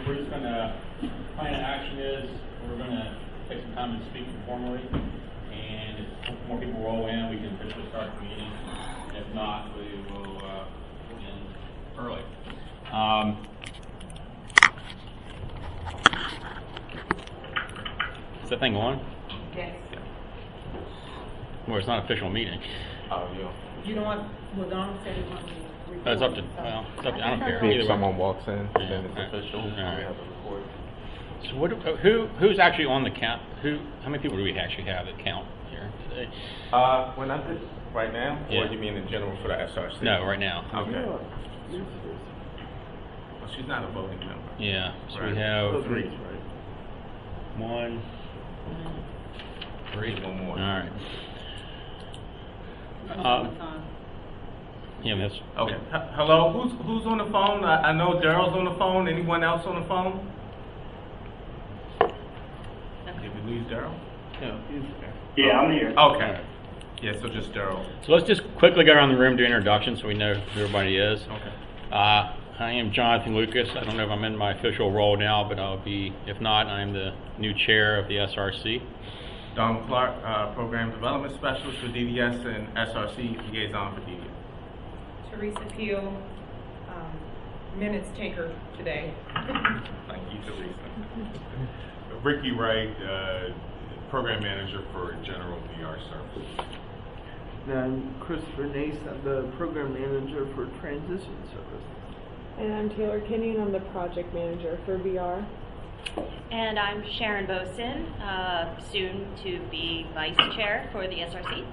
we're just going to, plan of action is we're going to take some time to speak informally, and if more people roll in, we can officially start the meeting. If not, we will end early. Is that thing on? Yes. Well, it's not an official meeting. Oh, yeah. You don't want, well, Don said he wanted to record. It's up to, well, it's up to, I don't care. If Either way. someone walks in, Yeah. then it's official. All We right. have to record. So who's actually on the count? How many people do we actually have that count here today? When I did right now, Yeah. or you mean in general for the SRC? No, right now. Okay. Well, she's not a voting member. Yeah. So Right. we have 3. 1, 3. One more. All right. Yeah, that's Okay. Hello. Who's on the phone? I know Daryl's on the phone. Anyone else on the phone? Did we lose Daryl? Yeah. Yeah, I'm here. Okay. Yeah. So just Daryl. So let's just quickly go around the room, do introductions so we know who everybody is. Okay. I am Jonathan Lucas. I don't know if I'm in my official role now, but I'll be. If not, I'm the new chair of the SRC. Don Clark, Program Development Specialist for DDS and SRC Liaison for DDS. Teresa Peel, minutes taker today. Thank you, Teresa. Ricky Wright, Program Manager for General VR Services. And I'm Christopher Nace, I'm the Program Manager for Transition Services. And I'm Taylor Kenyon, I'm the Project Manager for VR. And I'm Sharon Bosin, soon to be Vice Chair for the SRC.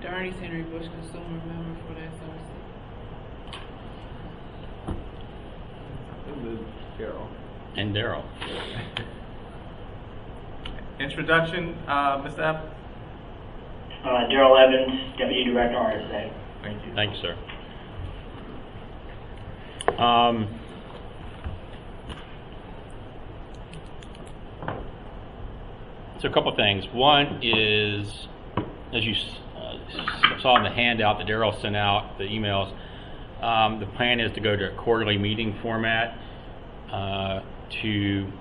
Darnie's Henry Bush, consumer member for the SRC. And then Carol. And Daryl. Introduction, Mr. App. Daryl Evans, Deputy Director, RSA. Thank you. Thank you, sir. So a couple things. One is, as you saw in the handout that Daryl sent out, the emails, the plan is to go to a quarterly meeting format to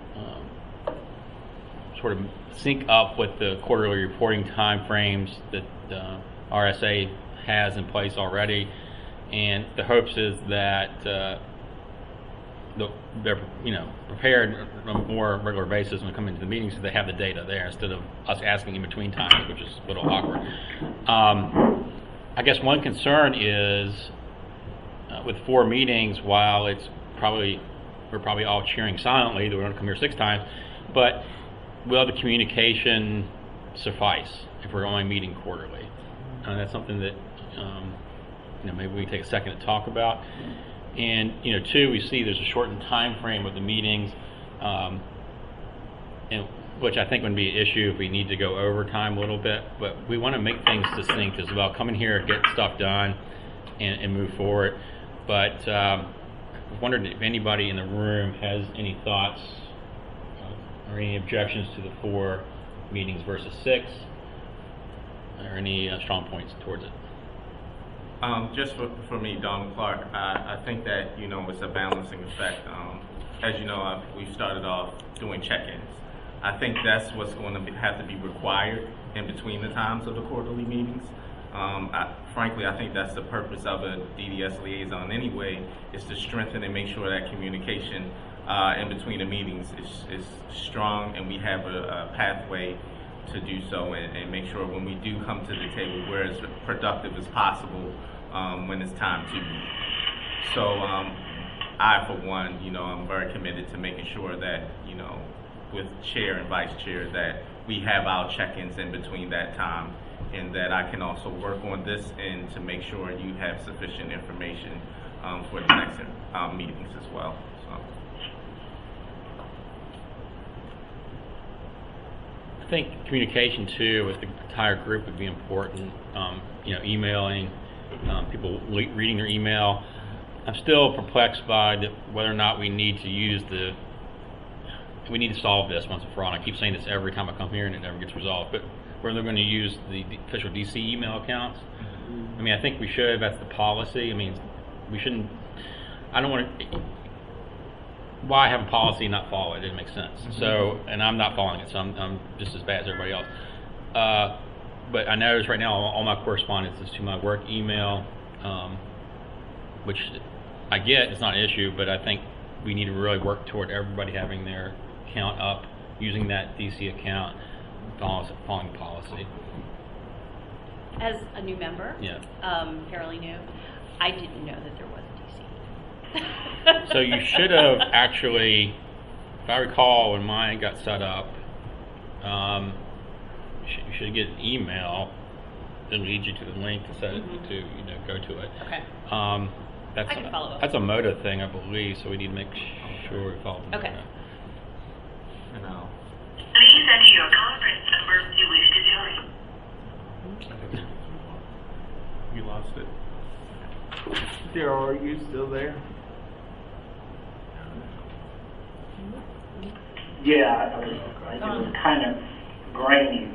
sort of sync up with the quarterly reporting timeframes that RSA has in place already. And the hopes is that they're prepared on a more regular basis when they come into the meetings, so they have the data there instead of us asking in between times, which is a little awkward. I guess one concern is with 4 meetings, while we're probably all cheering silently that we're going to come here 6 times, but will the communication suffice if we're only meeting quarterly? That's something that maybe we take a second to talk about. And 2, we see there's a shortened time frame of the meetings, and which I think would be an issue if we need to go over time a little bit. But we want to make things succinct as well. Come in here, get stuff done, and move forward. But I wondered if anybody in the room has any thoughts or any objections to the 4 meetings versus 6, or any strong points towards it. Just for me, Don Clark, I think that, it's a balancing effect. As you know, we've started off doing check-ins. I think that's what's going to have to be required in between the times of the quarterly meetings. Frankly, I think that's the purpose of a DDS liaison anyway, is to strengthen and make sure that communication in between the meetings is strong, and we have a pathway to do so, and make sure when we do come to the table, we're as productive as possible when it's time to meet. So I, for one, I'm very committed to making sure that, with chair and vice chair, that we have our check-ins in between that time, and that I can also work on this end to make sure you have sufficient information for the next meetings as well. So. I think communication too with the entire group would be important. Emailing, people reading their email. I'm still perplexed by whether or not we need to solve this once and for all. And I keep saying this every time I come here and it never gets resolved. But whether they're going to use the official DC email accounts. I mean, I think we should. That's the policy. I mean, we shouldn't. I don't want to. why have a policy and not follow it? It didn't make sense. So, and I'm not following it, so I'm just as bad as everybody else. But I notice right now all my correspondence is to my work email, which I get, it's not an issue, but I think we need to really work toward everybody having their account up, using that DC account, following policy. As a new member, Yeah. fairly new, I didn't know that there was a DC. So you should have actually, if I recall, when mine got set up, you should get an email that leads you to the link to set it to go to it. Okay. That's I can follow up. That's a MOTA thing, I believe. So we need to make sure we follow the Okay. MOTA. You know. Please enter your conference number you wish to join. You lost it. Daryl, are you still there? Yeah, it was kind of grainy.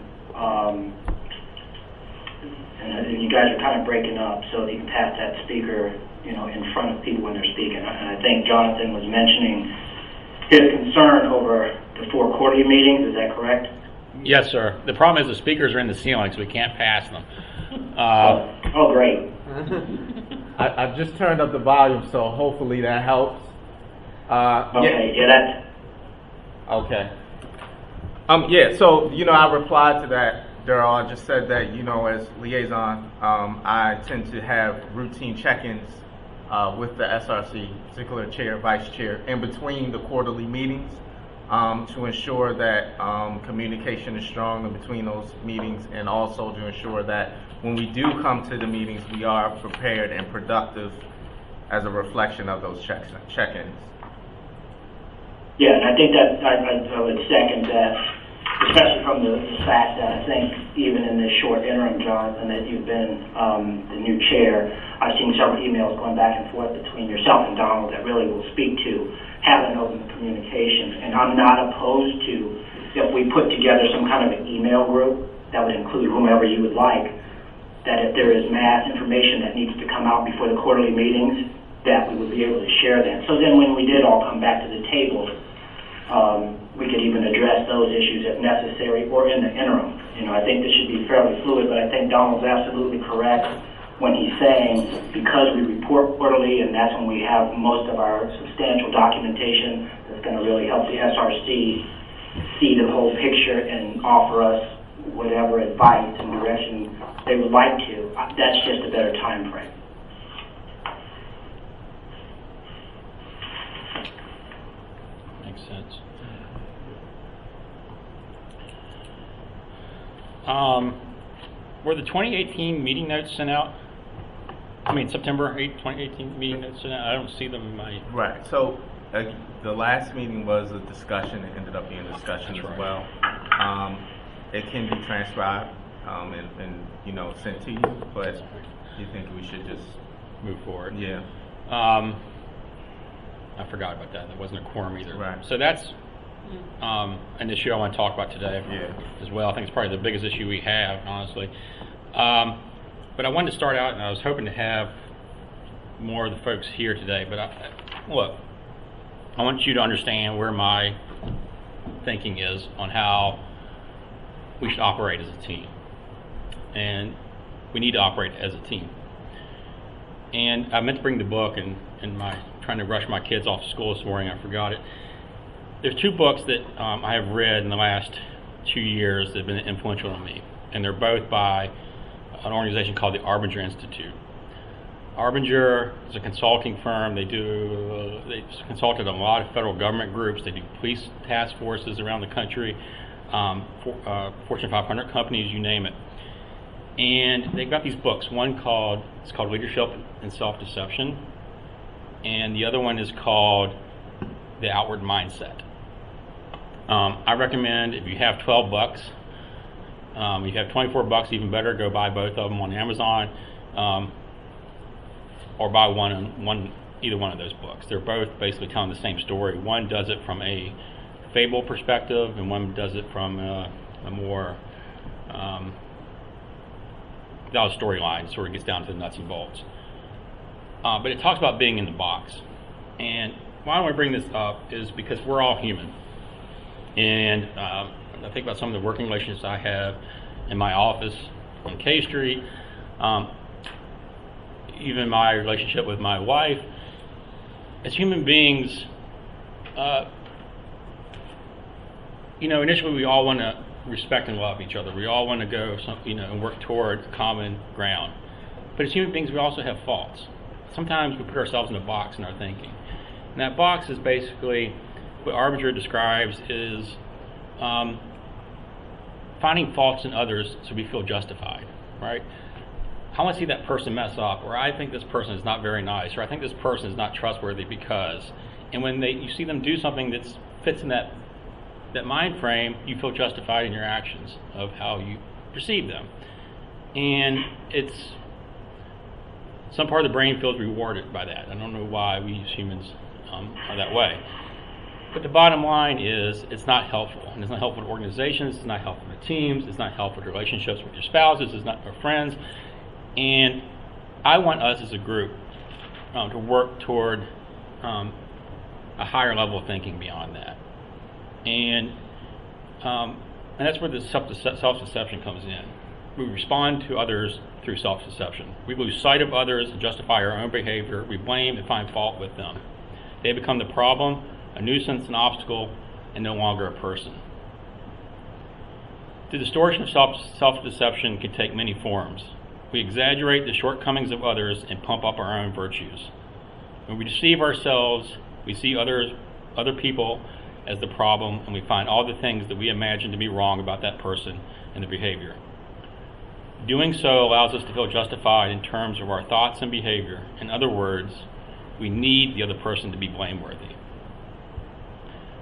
And you guys are kind of breaking up, so you can pass that speaker, in front of people when they're speaking. And I think Jonathan was mentioning his concern over the 4 quarterly meetings. Is that correct? Yes, sir. The problem is the speakers are in the ceiling, so we can't pass them. Oh, great. I've just turned up the volume, so hopefully that helps. Okay, yeah, that's... Okay. Yeah, so, I replied to that, Daryl. I just said that, as liaison, I tend to have routine check-ins with the SRC, particular chair, vice chair, in between the quarterly meetings to ensure that communication is strong in between those meetings, and also to ensure that when we do come to the meetings, we are prepared and productive as a reflection of those check-ins. Yeah, and I think that I would second that, especially from the fact that I think even in this short interim, Jonathan, that you've been the new chair, I've seen several emails going back and forth between yourself and Donald that really will speak to having open communication. And I'm not opposed to, if we put together some kind of an email group that would include whomever you would like, that if there is mass information that needs to come out before the quarterly meetings, that we would be able to share that. So then when we did all come back to the table, we could even address those issues if necessary or in the interim. I think this should be fairly fluid, but I think Donald's absolutely correct when he's saying because we report quarterly and that's when we have most of our substantial documentation that's going to really help the SRC see the whole picture and offer us whatever advice and direction they would like to. That's just a better time frame. Makes sense. Were the 2018 meeting notes sent out? I mean, September 8, 2018 meeting notes sent out? I don't see them in my... Right. So the last meeting was a discussion. It ended up being a discussion as well. It can be transcribed and sent to you, but you think we should just move forward? Yeah. I forgot about that. There wasn't a quorum either. Right. So that's an issue I want to talk about today as well. I think it's probably the biggest issue we have, honestly. But I wanted to start out, and I was hoping to have more of the folks here today. But look, I want you to understand where my thinking is on how we should operate as a team. And we need to operate as a team. And I meant to bring the book, and trying to rush my kids off to school this morning, I forgot it. There's 2 books that I have read in the last 2 years that have been influential on me, and they're both by an organization called the Arbinger Institute. Arbinger is a consulting firm. They consulted on a lot of federal government groups. They do police task forces around the country, Fortune 500 companies, you name it. And they've got these books. One called Leadership and Self-Deception, and the other one is called The Outward Mindset. I recommend if you have $12, if you have $24, even better, go buy both of them on Amazon, or buy either one of those books. They're both basically telling the same story. One does it from a fable perspective, and one does it from a more storyline, sort of gets down to the nuts and bolts. But it talks about being in the box. And why do I bring this up is because we're all human. And I think about some of the working relationships I have in my office on K Street, even my relationship with my wife. As human beings, initially we all want to respect and love each other. We all want to go, and work toward common ground. But as human beings, we also have faults. Sometimes we put ourselves in a box in our thinking. And that box is basically what Arbinger describes is finding faults in others so we feel justified, right? I want to see that person mess up, or I think this person is not very nice, or I think this person is not trustworthy because. And when you see them do something that fits in that mind frame, you feel justified in your actions of how you perceive them. And some part of the brain feels rewarded by that. I don't know why we as humans are that way. But the bottom line is it's not helpful. And it's not helpful to organizations, it's not helpful to teams, it's not helpful to relationships with your spouses, it's not for friends. And I want us as a group to work toward a higher level of thinking beyond that. And that's where the self-deception comes in. We respond to others through self-deception. We lose sight of others and justify our own behavior. We blame and find fault with them. They become the problem, a nuisance, an obstacle, and no longer a person. The distortion of self-deception can take many forms. We exaggerate the shortcomings of others and pump up our own virtues. When we deceive ourselves, we see other people as the problem, and we find all the things that we imagine to be wrong about that person and their behavior. Doing so allows us to feel justified in terms of our thoughts and behavior. In other words, we need the other person to be blameworthy.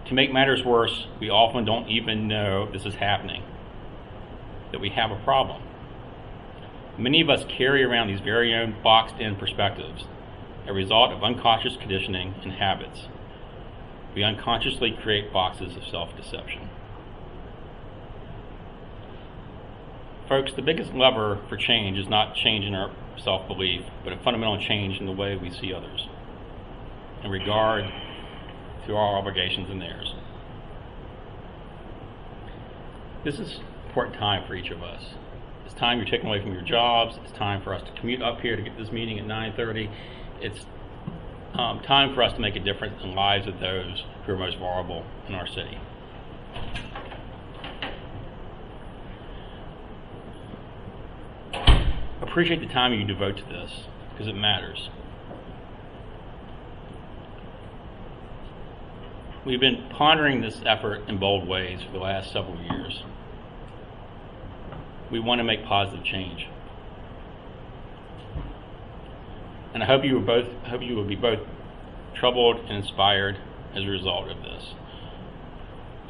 To make matters worse, we often don't even know this is happening, that we have a problem. Many of us carry around these very own boxed-in perspectives, a result of unconscious conditioning and habits. We unconsciously create boxes of self-deception. Folks, the biggest lever for change is not change in our self-belief, but a fundamental change in the way we see others in regard to our obligations and theirs. This is an important time for each of us. It's time you're taken away from your jobs. It's time for us to commute up here to get this meeting at 9:30. It's time for us to make a difference in the lives of those who are most vulnerable in our city. Appreciate the time you devote to this, because it matters. We've been pondering this effort in bold ways for the last several years. We want to make positive change. And I hope you will be both troubled and inspired as a result of this.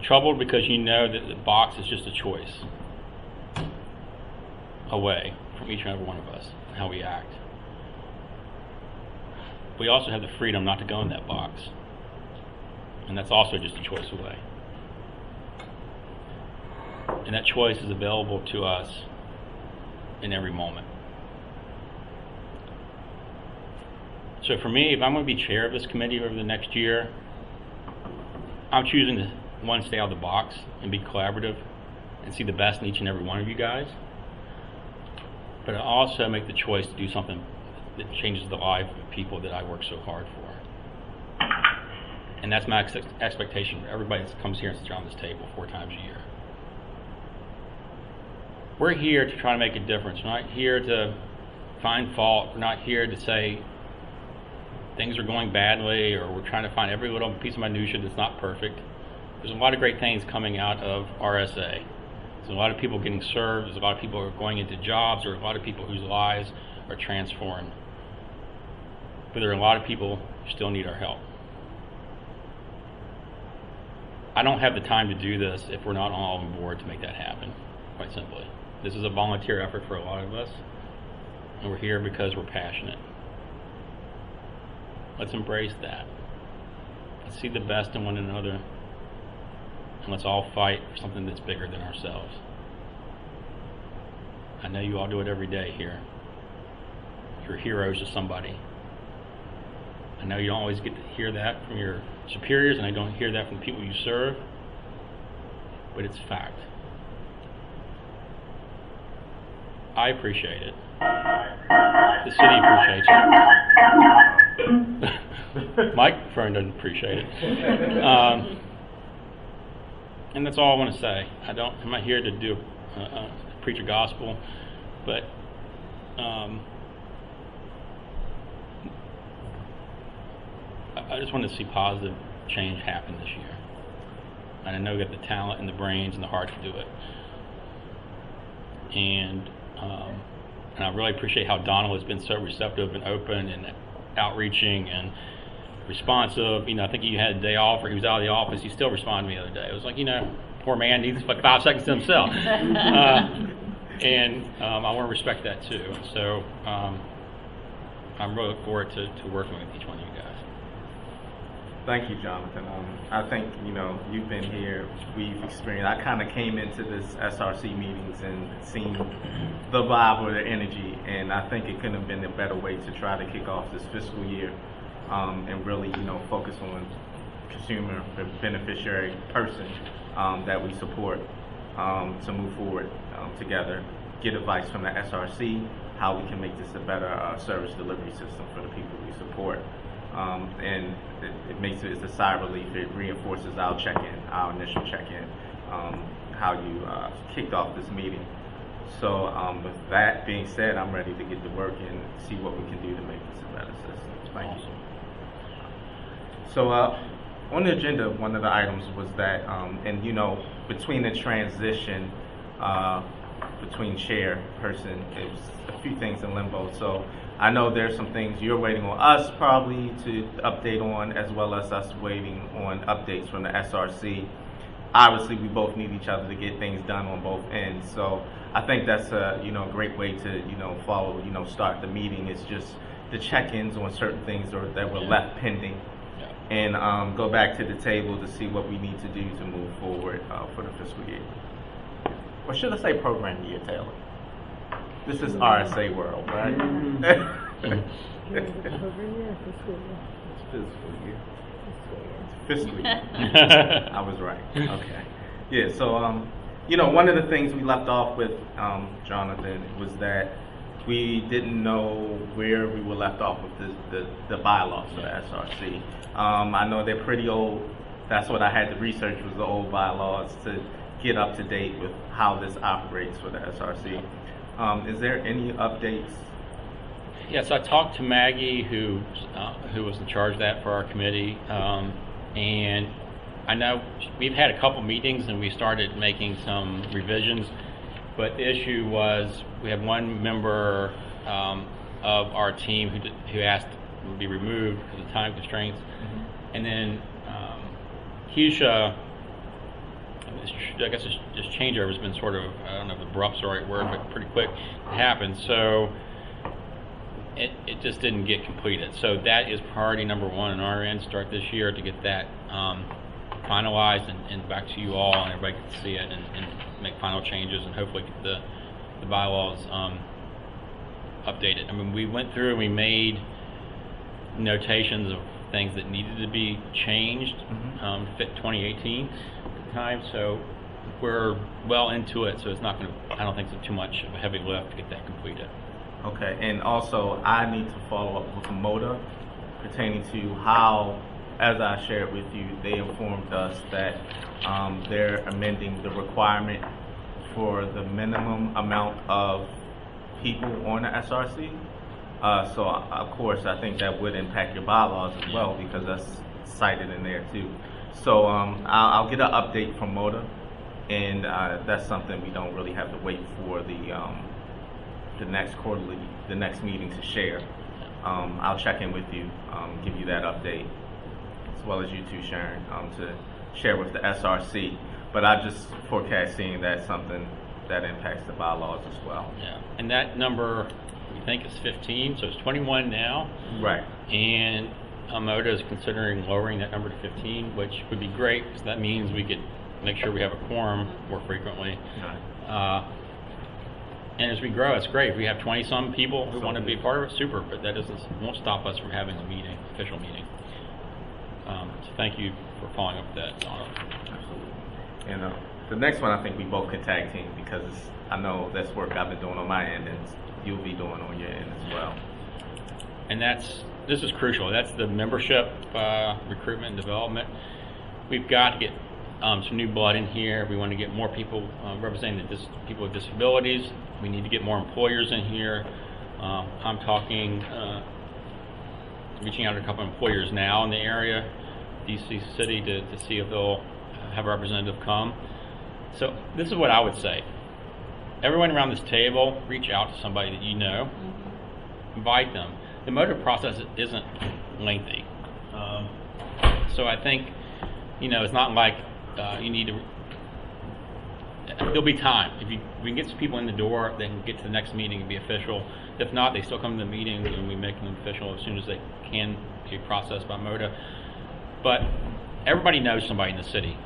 Troubled because you know that the box is just a choice away from each and every one of us and how we act. We also have the freedom not to go in that box. And that's also just a choice away. And that choice is available to us in every moment. So for me, if I'm going to be chair of this committee over the next year, I'm choosing to, one, stay out of the box and be collaborative and see the best in each and every one of you guys. But I also make the choice to do something that changes the life of people that I work so hard for. And that's my expectation for everybody that comes here and sits around this table 4 times a year. We're here to try to make a difference. We're not here to find fault. We're not here to say things are going badly, or we're trying to find every little piece of minutia that's not perfect. There's a lot of great things coming out of RSA. There's a lot of people getting served. There's a lot of people who are going into jobs. There are a lot of people whose lives are transformed. But there are a lot of people who still need our help. I don't have the time to do this if we're not all on board to make that happen, quite simply. This is a volunteer effort for a lot of us, and we're here because we're passionate. Let's embrace that. Let's see the best in one another, and let's all fight for something that's bigger than ourselves. I know you all do it every day here. You're heroes to somebody. I know you don't always get to hear that from your superiors, and I don't hear that from the people you serve, but it's fact. I appreciate it. The city appreciates it. Mike Fern doesn't appreciate it. And that's all I want to say. I'm not here to do preach a gospel, but I just want to see positive change happen this year. And I know we got the talent and the brains and the heart to do it. And I really appreciate how Donald has been so receptive and open and outreaching and responsive. You know, I think he had a day off or he was out of the office. He still responded to me the other day. It was like, you know, poor man needs like 5 seconds to himself. And I want to respect that too. So I'm really looking forward to working with each one of you guys. Thank you, Jonathan. I think, you know, you've been here, we've experienced, I kind of came into this SRC meetings and seen the vibe or the energy, and I think it couldn't have been a better way to try to kick off this fiscal year and really, you know, focus on consumer, the beneficiary person that we support to move forward together, get advice from the SRC, how we can make this a better service delivery system for the people we support. And it makes it, it's a sigh of relief. It reinforces our check-in, our initial check-in, how you kicked off this meeting. So with that being said, I'm ready to get to work and see what we can do to make this a better system. Thank you. So on the agenda, one of the items was that, and you know, between the transition between chairperson, it was a few things in limbo. So I know there's some things you're waiting on us probably to update on, as well as us waiting on updates from the SRC. Obviously, we both need each other to get things done on both ends. So I think that's a, you know, great way to, you know, follow, you know, start the meeting. It's just the check-ins on certain things that were left pending, and go back to the table to see what we need to do to move forward for the fiscal year. Or should I say program year, Taylor? This is RSA world, right? Fiscal year. I was right. Okay. Yeah, so, you know, one of the things we left off with, Jonathan, was that we didn't know where we were left off with the bylaws for the SRC. I know they're pretty old. That's what I had to research, was the old bylaws to get up to date with how this operates for the SRC. Is there any updates? Yes, I talked to Maggie, who was in charge of that for our committee, and I know we've had a couple meetings and we started making some revisions, but the issue was we had one member of our team who asked to be removed because of time constraints, and then Keisha, I guess this changeover has been sort of, I don't know if abrupt's the right word, but pretty quick it happened. So it just didn't get completed. So that is priority number one on our end, start this year to get that finalized and back to you all, and everybody can see it and make final changes and hopefully get the bylaws updated. I mean, we went through and we made notations of things that needed to be changed to fit 2018 at the time, so we're well into it, so it's not going to, I don't think it's too much of a heavy lift to get that completed. Okay, and also I need to follow up with MOTA pertaining to how, as I shared with you, they informed us that they're amending the requirement for the minimum amount of people on the SRC. So of course I think that would impact your bylaws as well, because that's cited in there too. So I'll get an update from MOTA, and that's something we don't really have to wait for the next quarterly, the next meeting to share. I'll check in with you, give you that update, as well as you too, Sharon, to share with the SRC. But I just forecast seeing that something that impacts the bylaws as well. Yeah, and that number we think is 15, so it's 21 now. Right. And MOTA is considering lowering that number to 15, which would be great, because that means we could make sure we have a quorum more frequently. And as we grow, it's great. If we have 20-some people who want to be part of it, super, but that won't stop us from having a meeting, official meeting. So thank you for following up with that, Donald. Absolutely. And the next one, I think we both can tag team because I know that's work I've been doing on my end and you'll be doing on your end as well. And this is crucial. That's the membership recruitment and development. We've got to get some new blood in here. We want to get more people representing people with disabilities. We need to get more employers in here. I'm talking, reaching out to a couple of employers now in the area, DC City, to see if they'll have a representative come. So this is what I would say. Everyone around this table, reach out to somebody that you know, invite them. The motive process isn't lengthy. So I think, it's not like you need to, there'll be time. If we can get some people in the door, they can get to the next meeting and be official. If not, they still come to the meeting and we make them official as soon as they can be processed by MOTA. But everybody knows somebody in the city.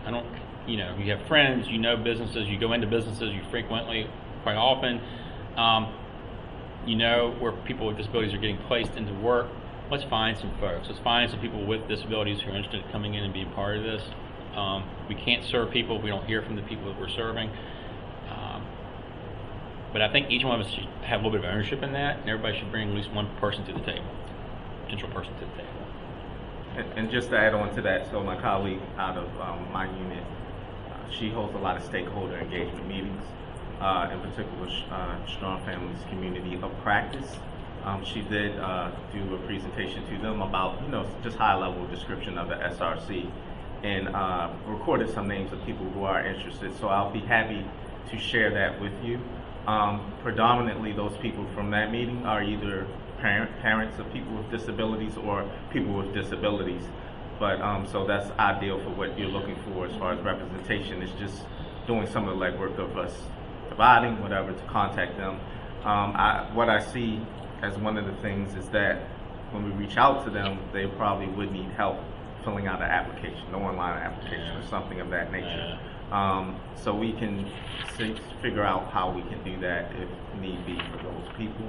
You have friends, businesses, you go into businesses, you frequently, quite often, where people with disabilities are getting placed into work. Let's find some folks. Let's find some people with disabilities who are interested in coming in and being part of this. We can't serve people if we don't hear from the people that we're serving. But I think each one of us should have a little bit of ownership in that, and everybody should bring at least one person to the table, potential person to the table. And just to add on to that, so my colleague out of my unit, she holds a lot of stakeholder engagement meetings, in particular Strong Families Community of Practice. She did do a presentation to them about, just high-level description of the SRC, and recorded some names of people who are interested. So I'll be happy to share that with you. Predominantly, those people from that meeting are either parents of people with disabilities or people with disabilities. But so that's ideal for what you're looking for as far as representation. It's just doing some of the legwork of us dividing, whatever, to contact them. What I see as one of the things is that when we reach out to them, they probably would need help filling out an application, an online application or something of that nature. So we can figure out how we can do that if need be for those people.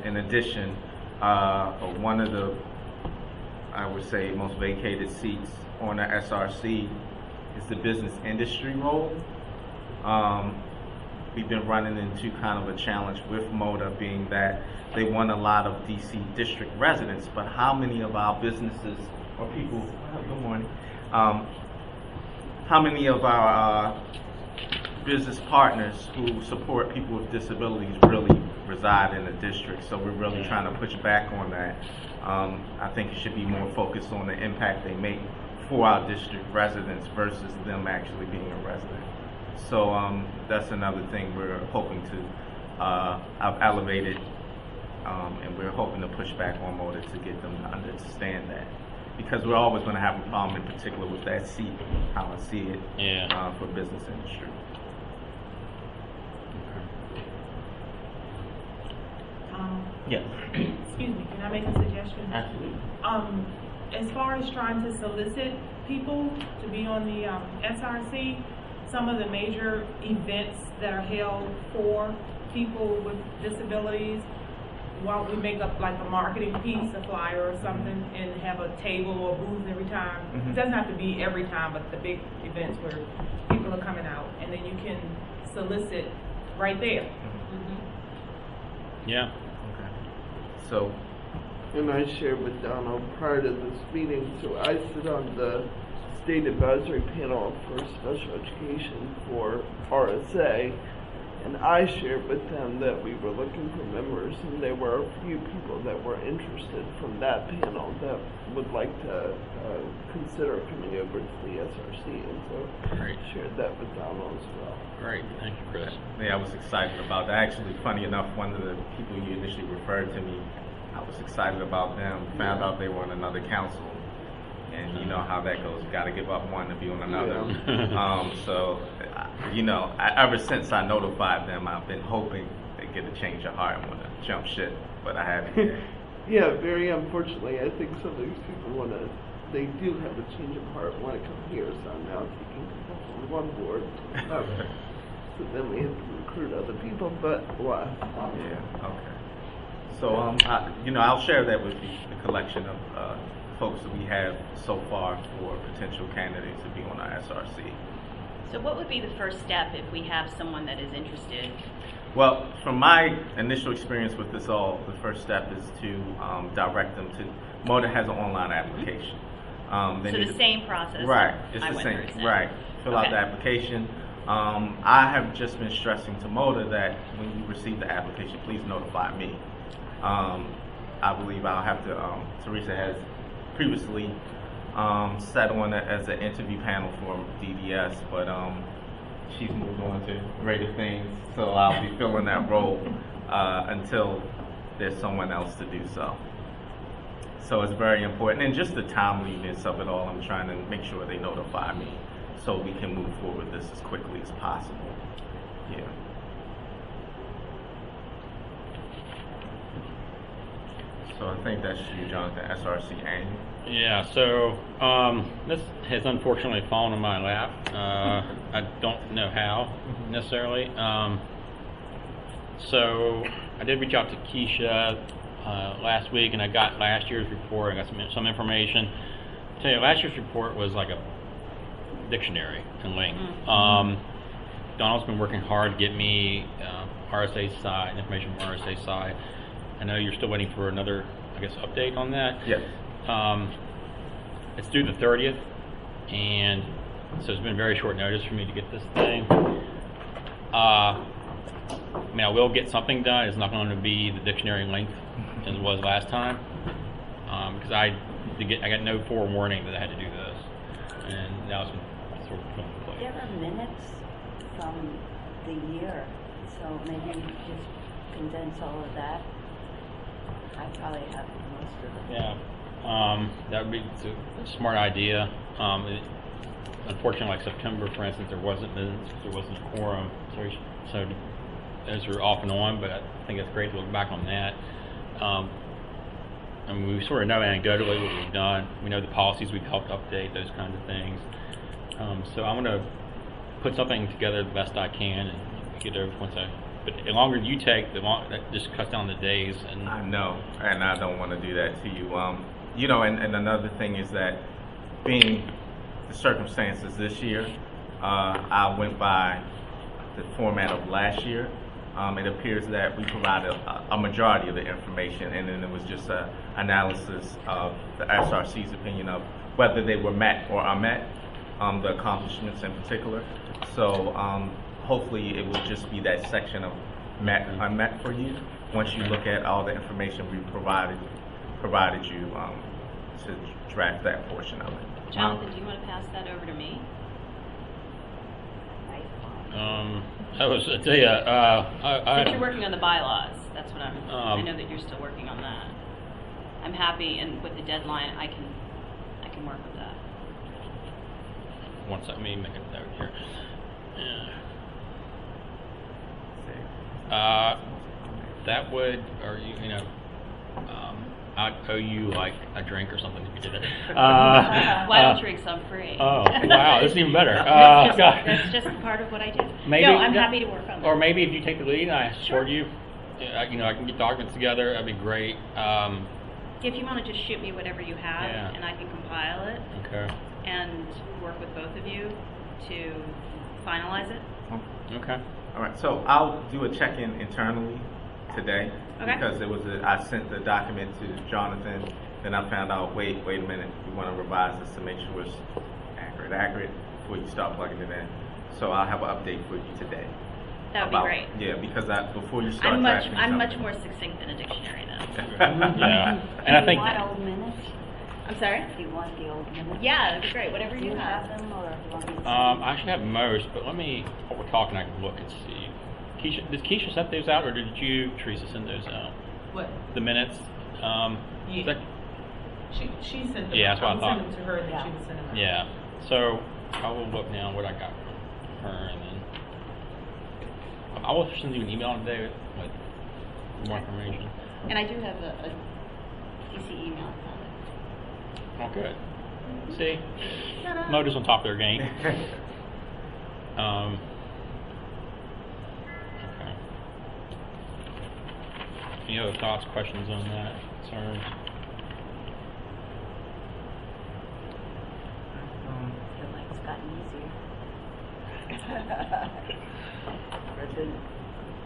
In addition, one of the, I would say, most vacated seats on the SRC is the business industry role. We've been running into kind of a challenge with MOTA, being that they want a lot of DC district residents, but how many of our businesses or people, good morning, how many of our business partners who support people with disabilities really reside in the district? So we're really trying to push back on that. I think it should be more focused on the impact they make for our district residents versus them actually being a resident. So that's another thing we're hoping to I've elevated, and we're hoping to push back on MOTA to get them to understand that. Because we're always going to have a problem, in particular with that seat, how I see it, for business industry. Yes. Excuse me, can I make a suggestion? Absolutely. As far as trying to solicit people to be on the SRC, some of the major events that are held for people with disabilities, while we make up like a marketing piece, a flyer or something, and have a table or booth every time. It doesn't have to be every time, but the big events where people are coming out, and then you can solicit right there. Yeah. Okay. So. And I shared with Donald prior to this meeting, so I sit on the State Advisory Panel for Special Education for RSA, and I shared with them that we were looking for members, and there were a few people that were interested from that panel that would like to consider coming over to the SRC, and so I shared that with Donald as well. Great, thank you, Chris. Yeah, I was excited about that. Actually, funny enough, one of the people you initially referred to me, I was excited about them, found out they were on another council. And you know how that goes. You got to give up one to be on another. So, ever since I notified them, I've been hoping they get a change of heart and want to jump ship, but I haven't yet. Yeah, very unfortunately, I think some of these people they do have a change of heart, want to come here, so I'm now taking people from one board to another. so then we have to recruit other people, but less. Yeah, okay. So, I'll share that with you, the collection of folks that we have so far for potential candidates to be on our SRC. So what would be the first step if we have someone that is interested? Well, from my initial experience with this all, the first step is to direct them to, MOTA has an online application. So the same process? Right, it's I the went same, through, right. Fill out Okay. the application. I have just been stressing to MOTA that when you receive the application, please notify me. I believe I'll have to, Teresa has previously sat on it as an interview panel for DDS, but she's moved on to greater things, so I'll be filling that role until there's someone else to do so. So it's very important, and just the timeliness of it all, I'm trying to make sure they notify me so we can move forward this as quickly as possible. Yeah. So I think that's you, Jonathan, SRC annual. Yeah, so this has unfortunately fallen in my lap. I don't know how necessarily. So I did reach out to Keisha last week, and I got last year's report. I got some information. I'll tell you, last year's report was like a dictionary in length. Donald's been working hard to get me RSA side, information from RSA side. I know you're still waiting for another, I guess, update on that. Yes. It's due the 30th, and so it's been very short notice for me to get this thing. I mean, I will get something done. It's not going to be the dictionary length as it was last time, because I got no forewarning that I had to do this, and now it's been sort of put into place. There are minutes from the year, so maybe you just condense all of that. I probably have most of it. Yeah, that would be a smart idea. Unfortunately, like September, for instance, there wasn't minutes, there wasn't a quorum, so those are off and on. But I think it's great to look back on that. I mean, we sort of know anecdotally what we've done. We know the policies we've helped update, those kinds of things. So I'm going to put something together the best I can and get over once I. But the longer you take, that just cuts down the days. And I know, and I don't want to do that to you. And another thing is that being the circumstances this year, I went by the format of last year. It appears that we provided a majority of the information, and then it was just an analysis of the SRC's opinion of whether they were met or unmet, the accomplishments in particular. So hopefully it will just be that section of met and unmet for you once you look at all the information we provided you to draft that portion of it. Jonathan, do you want to pass that over to me? I tell you, Since you're working on the bylaws, that's what I know that you're still working on that. I'm happy, and with the deadline, I can work with that. One second, let me make a note here. That would, or I'd owe you like a drink or something if you did it. Why don't drinks? I'm free. Oh, wow, this is even better. That's just part of what I do. Maybe, no, I'm happy to work on that. Or maybe if you take the lead and I support Sure. you, I can get documents together. That'd be great. If you want to just shoot me whatever you have, Yeah. and I can compile it Okay. and work with both of you to finalize it. Okay. All right, so I'll do a check-in internally today. Okay. Because I sent the document to Jonathan, then I found out, wait a minute, we want to revise this to make sure it's accurate before you start plugging it in. So I'll have an update for you today. That would be great. Yeah, because before you start I'm drafting much something. more succinct than a dictionary now. Yeah, and I Do think you want old minutes? I'm sorry? Do you want the old minutes? Yeah, that'd be great. Whatever Do you you have. have them, or do you want me to I should have most, but while we're talking, I can look and see. Did Keisha send those out, or did you, Teresa, send those out? What? The minutes? Yeah. is that- She sent them. Yeah, that's what I thought. sent them to her, and Yeah. she would send them out. Yeah. So I will look now what I got from her, and then I will send you an email today with more information. And I do have a DC email. Oh, good. See, MOTA's on top of their game. Any other thoughts, questions on that, concerns? I feel like it's gotten easier. For the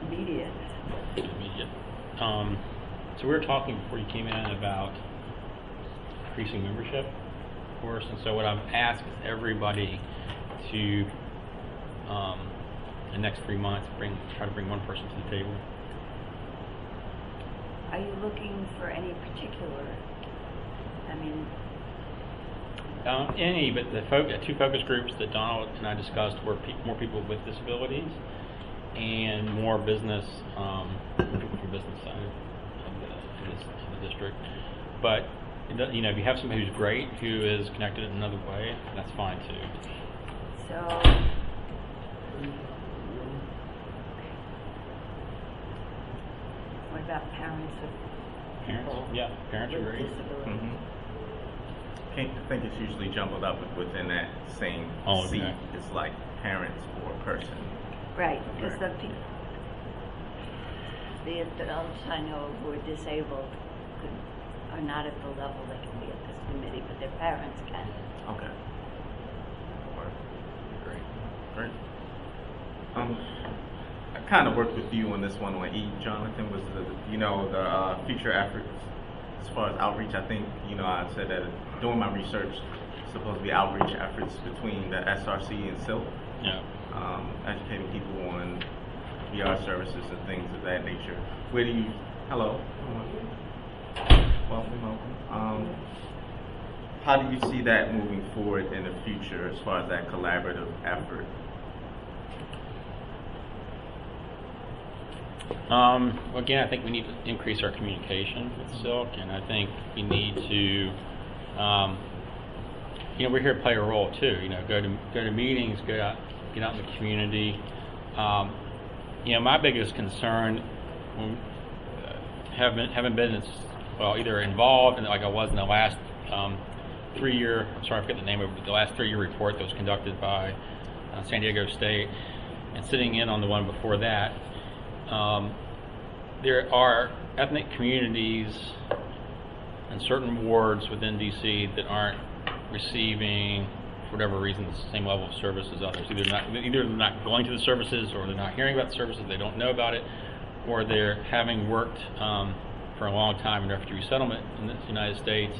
media. Immediate. So we were talking before you came in about increasing membership, of course, and so what I've asked everybody to, the next 3 months, try to bring one person to the table. Are you looking for any particular, I mean, Any, but the two focus groups that Donald and I discussed were more people with disabilities and more business, people from business side of the district. But if you have somebody who's great, who is connected in another way, that's fine too. so, what about parents Parents, yeah, parents are with great. disabilities? I think it's usually jumbled up within that same Oh, seat. okay. It's like parents or a person. Right, because Right. the adults I know who are disabled are not at the level they can be at this committee, but their parents can. Okay. Great. I kind of worked with you on this one when E. Jonathan was the future efforts as far as outreach. I think, I said that doing my research, supposed to be outreach efforts between the SRC and SILK. Yeah. Educating people on VR services and things of that nature. Hello. Welcome. How do you see that moving forward in the future as far as that collaborative effort? Again, I think we need to increase our communication with Silk, and I think we need to, we're here to play a role too. Go to meetings, get out in the community. My biggest concern, haven't been either involved like I was in the last 3-year. I'm sorry, I forget the name of it. The last 3-year report that was conducted by San Diego State, and sitting in on the one before that. There are ethnic communities in certain wards within DC that aren't receiving, for whatever reason, the same level of service as others. Either they're not going to the services, or they're not hearing about the services, they don't know about it, or they're having worked for a long time in refugee resettlement in the United States.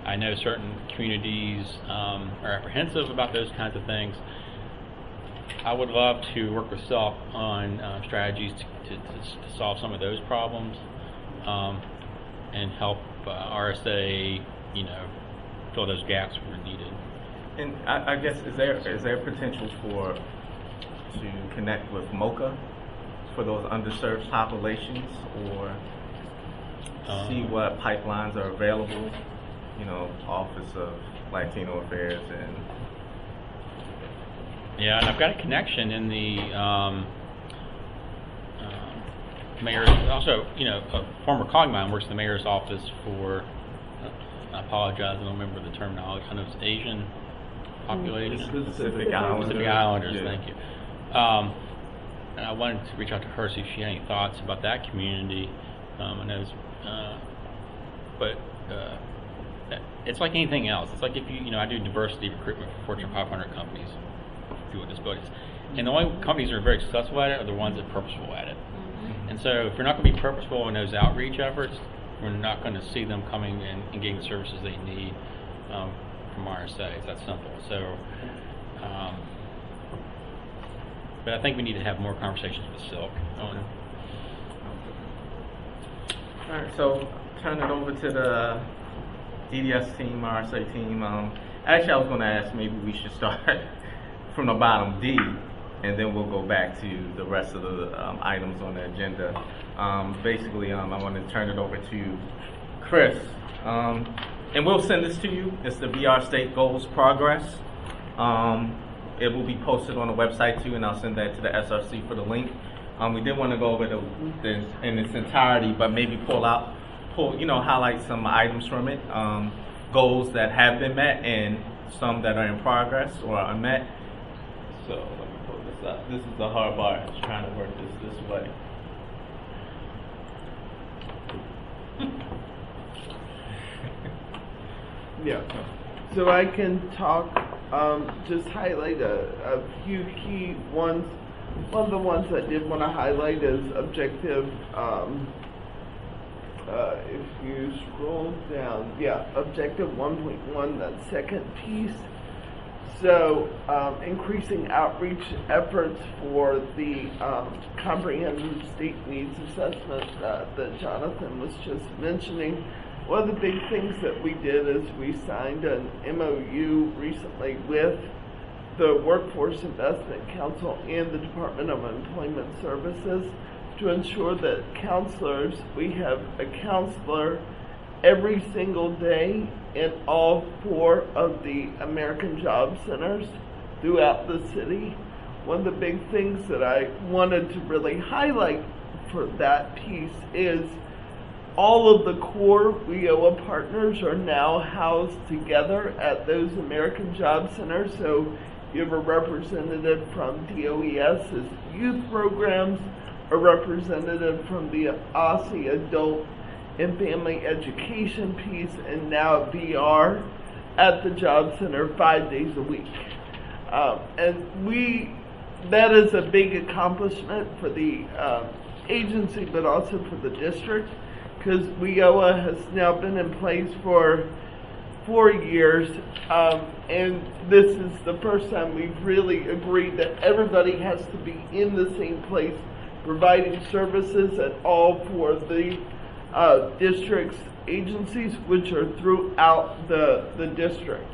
I know certain communities are apprehensive about those kinds of things. I would love to work with SELF on strategies to solve some of those problems, and help RSA, fill those gaps where needed. And I guess is there potential to connect with MOCA for those underserved populations, or see what pipelines are available? Office of Latino Affairs and. Yeah, and I've got a connection in the mayor's, also, a former colleague of mine works in the mayor's office for, I apologize, I don't remember the terminology, kind of Asian population. Pacific Islanders. Pacific Islanders, Yeah. thank you. And I wanted to reach out to her, see if she had any thoughts about that community. I know it's like anything else. It's like if I do diversity recruitment for Fortune 500 companies, people with disabilities. And the only companies that are very successful at it are the ones that are purposeful at it. And so if we're not going to be purposeful in those outreach efforts, we're not going to see them coming in and getting the services they need from RSA. It's that simple. So, but I think we need to have more conversations with Silk. All right, so turn it over to the DDS team, RSA team. Actually, I was going to ask, maybe we should start from the bottom, D, and then we'll go back to the rest of the items on the agenda. Basically, I want to turn it over to Chris, and we'll send this to you. It's the VR State Goals Progress. It will be posted on the website too, and I'll send that to the SRC for the link. We did want to go over this in its entirety, but maybe highlight some items from it, goals that have been met and some that are in progress or are unmet. So let me pull this up. This is the hard part. It's trying to work this way. Yeah. So I can talk, just highlight a few key ones. One of the ones I did want to highlight is objective, if you scroll down, objective 1.1, that second piece. So increasing outreach efforts for the comprehensive state needs assessment that Jonathan was just mentioning. One of the big things that we did is we signed an MOU recently with the Workforce Investment Council and the Department of Employment Services to ensure that counselors, we have a counselor every single day in all 4 of the American Job Centers throughout the city. One of the big things that I wanted to really highlight for that piece is all of the core WIOA partners are now housed together at those American Job Centers. So you have a representative from DOES's youth programs, a representative from the OSSI adult and family education piece, and now VR at the job center 5 days a week. That is a big accomplishment for the agency, but also for the district, because WIOA has now been in place for 4 years, and this is the first time we've really agreed that everybody has to be in the same place providing services at all 4 of the district's agencies, which are throughout the district.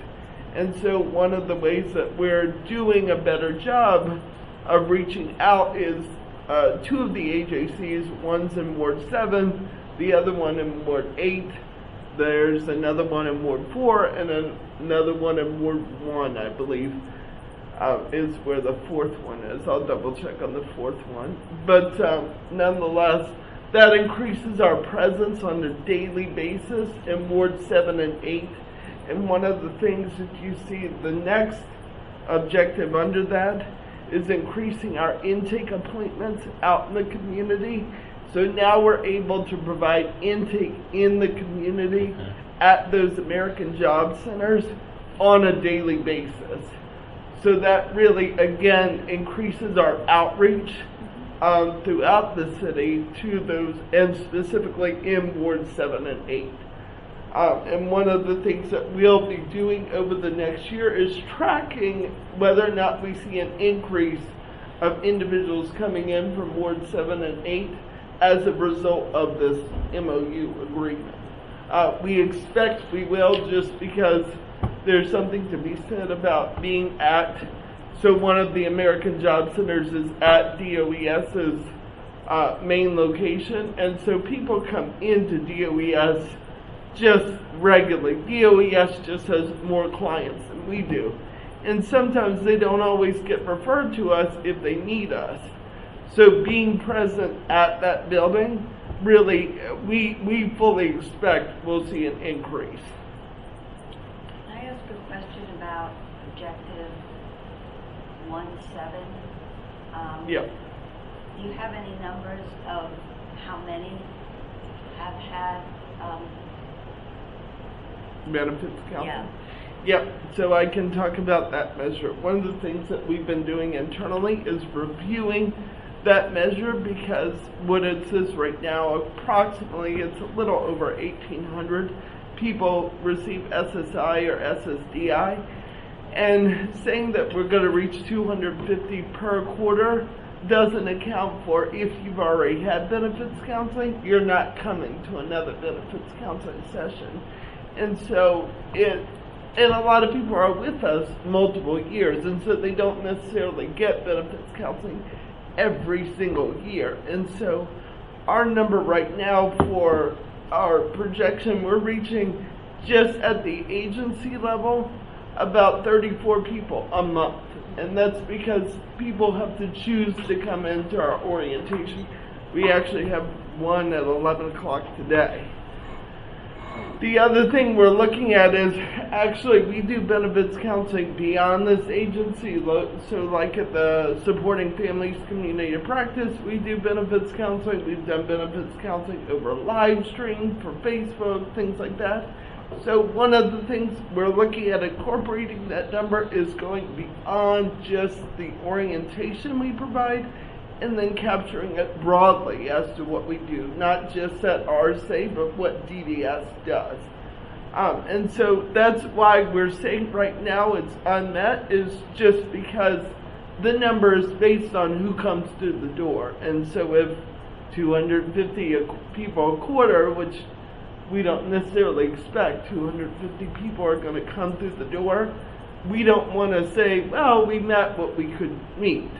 And so one of the ways that we're doing a better job of reaching out is 2 of the AJCs, one's in Ward 7, the other one in Ward 8. There's another one in Ward 4 and another one in Ward 1, I believe, is where the 4th one is. I'll double check on the 4th one. But nonetheless, that increases our presence on a daily basis in Ward 7 and 8. And one of the things that you see, the next objective under that is increasing our intake appointments out in the community. So now we're able to provide intake in the community at those American Job Centers on a daily basis. So that really, again, increases our outreach throughout the city to those, and specifically in Ward 7 and 8. And one of the things that we'll be doing over the next year is tracking whether or not we see an increase of individuals coming in from Ward 7 and 8 as a result of this MOU agreement. We expect we will, just because there's something to be said about being at, so one of the American Job Centers is at DOES's main location, and so people come into DOES just regularly. DOES just has more clients than we do, and sometimes they don't always get referred to us if they need us. So being present at that building, really, we fully expect we'll see an increase. Can I ask a question about objective 1.7? Yeah. Do you have any numbers of how many have had Benefits counseling? Yeah. Yep, so I can talk about that measure. One of the things that we've been doing internally is reviewing that measure, because what it says right now, approximately, it's a little over 1,800 people receive SSI or SSDI, and saying that we're going to reach 250 per quarter doesn't account for if you've already had benefits counseling, you're not coming to another benefits counseling session. And so and a lot of people are with us multiple years, and so they don't necessarily get benefits counseling every single year. And so our number right now for our projection, we're reaching just at the agency level about 34 people a month. And that's because people have to choose to come into our orientation. We actually have one at 11 o'clock today. The other thing we're looking at is, actually, we do benefits counseling beyond this agency. So like at the Supporting Families Community of Practice, we do benefits counseling. We've done benefits counseling over live stream for Facebook, things like that. So one of the things we're looking at incorporating that number is going beyond just the orientation we provide, and then capturing it broadly as to what we do, not just at RSA, but what DDS does. And so that's why we're saying right now it's unmet, is just because the number is based on who comes through the door. And so if 250 people a quarter, which we don't necessarily expect 250 people are going to come through the door, we don't want to say, well, we met what we could meet.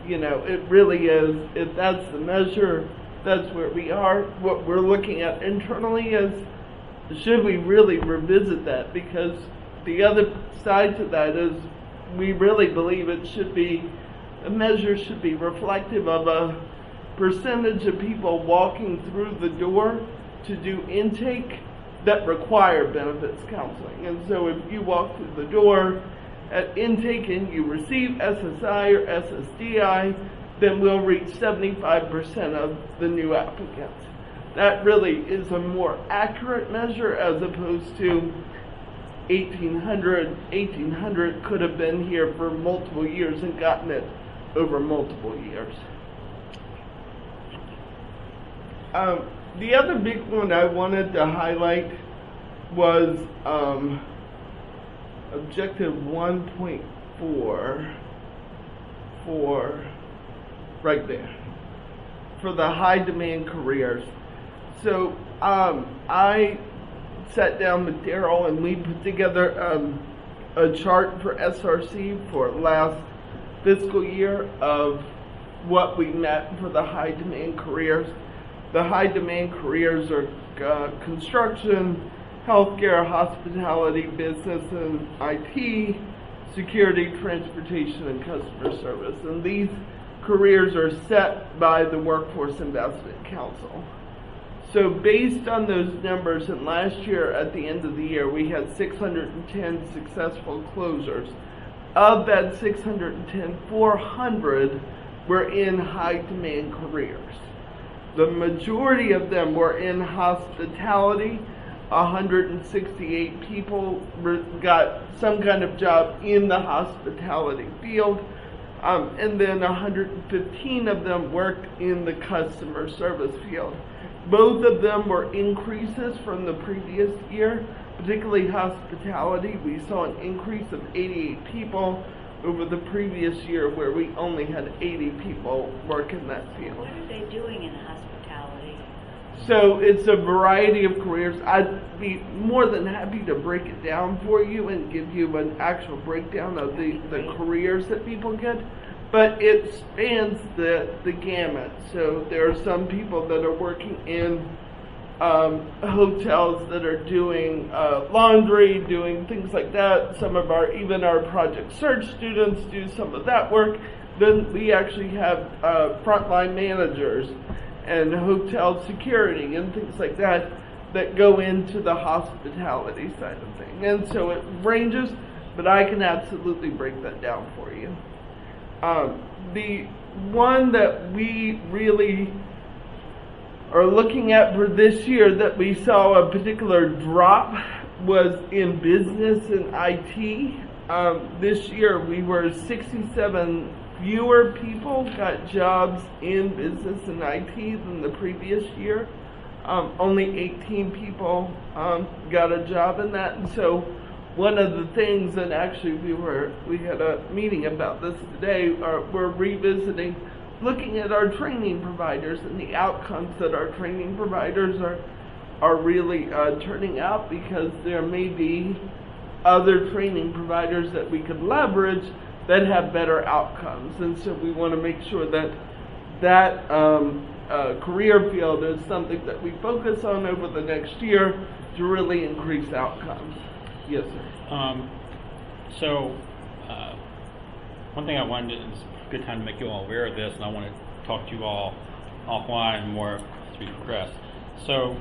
You know, it really is, if that's the measure, that's where we are. What we're looking at internally is, should we really revisit that? Because the other side to that is, we really believe it should be, the measure should be reflective of a percentage of people walking through the door to do intake that require benefits counseling. And so if you walk through the door at intake and you receive SSI or SSDI, then we'll reach 75% of the new applicants. That really is a more accurate measure as opposed to 1,800 could have been here for multiple years and gotten it over multiple years. The other big one I wanted to highlight was Objective 1.4 for right there for the high demand careers. So I sat down with Daryl and we put together a chart for SRC for last fiscal year of what we met for the high demand careers. The high demand careers are construction, healthcare, hospitality, business, and IT, security, transportation, and customer service. And these careers are set by the Workforce Investment Council. So based on those numbers, and last year at the end of the year, we had 610 successful closures. Of that 610, 400 were in high demand careers. The majority of them were in hospitality. 168 people got some kind of job in the hospitality field, and then 115 of them worked in the customer service field. Both of them were increases from the previous year, particularly hospitality. We saw an increase of 88 people over the previous year, where we only had 80 people work in that field. What are they doing in hospitality? So it's a variety of careers. I'd be more than happy to break it down for you and give you an actual breakdown of the careers that people get, but it spans the gamut. So there are some people that are working in hotels that are doing laundry, doing things like that. Some of even our Project Search students do some of that work. Then we actually have frontline managers and hotel security and things like that that go into the hospitality side of things. And so it ranges, but I can absolutely break that down for you. The one that we really are looking at for this year that we saw a particular drop was in business and IT. This year we were 67 fewer people got jobs in business and IT than the previous year. Only 18 people got a job in that. And so one of the things, and actually we had a meeting about this today, we're revisiting, looking at our training providers and the outcomes that our training providers are really turning out, because there may be other training providers that we could leverage that have better outcomes. And so we want to make sure that career field is something that we focus on over the next year to really increase outcomes. Yes, sir. So one thing I wanted to, it's a good time to make you all aware of this, and I want to talk to you all offline more as we progress. So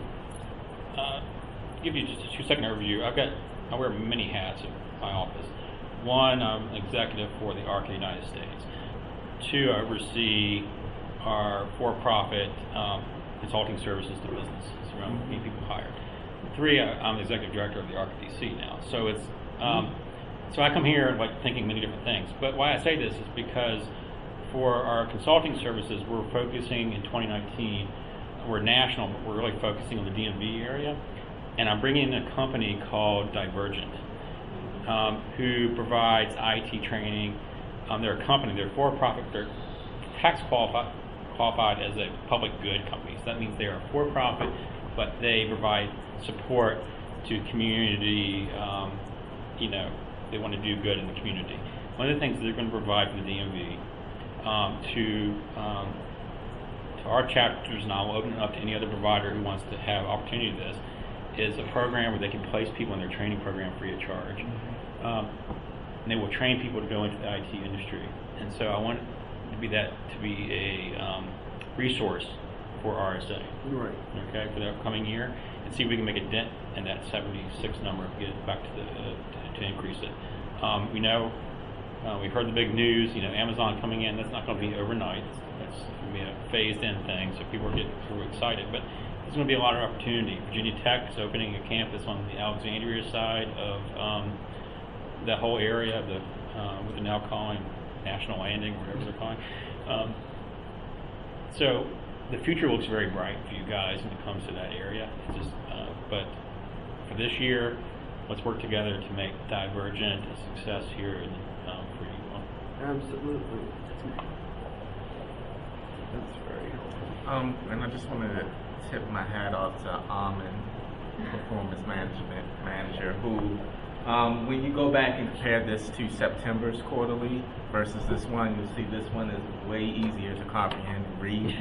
give you just a 2-second overview. I wear many hats in my office. One, I'm an executive for the ARC of the United States. 2, I oversee our for-profit consulting services to businesses around getting people hired. 3, I'm the executive director of the ARC of DC now. So it's so I come here like thinking many different things. But why I say this is because for our consulting services, we're focusing in 2019. We're national, but we're really focusing on the DMV area. And I'm bringing in a company called Divergent, who provides IT training. They're a company, they're for-profit, they're tax qualified as a public good company. So that means they are for-profit, but they provide support to community, they want to do good in the community. One of the things that they're going to provide for the DMV to our chapters, and I'll open it up to any other provider who wants to have opportunity to this, is a program where they can place people in their training program free of charge. And they will train people to go into the IT industry. And so I want to be a resource for RSA. Right. Okay, for the upcoming year, and see if we can make a dent in that 76 number, get it back to increase it. We know, we've heard the big news, Amazon coming in. That's not going to be overnight. That's going to be a phased-in thing, so people are getting sort of excited. But there's going to be a lot of opportunity. Virginia Tech is opening a campus on the Alexandria side of that whole area, what they're now calling National Landing, whatever they're calling. So the future looks very bright for you guys when it comes to that area. It's just, but for this year, let's work together to make Divergent a success here for you all. Absolutely. That's very helpful. And I just wanted to tip my hat off to Almond, Performance Management Manager, who, when you go back and compare this to September's quarterly versus this one, you'll see this one is way easier to comprehend and read.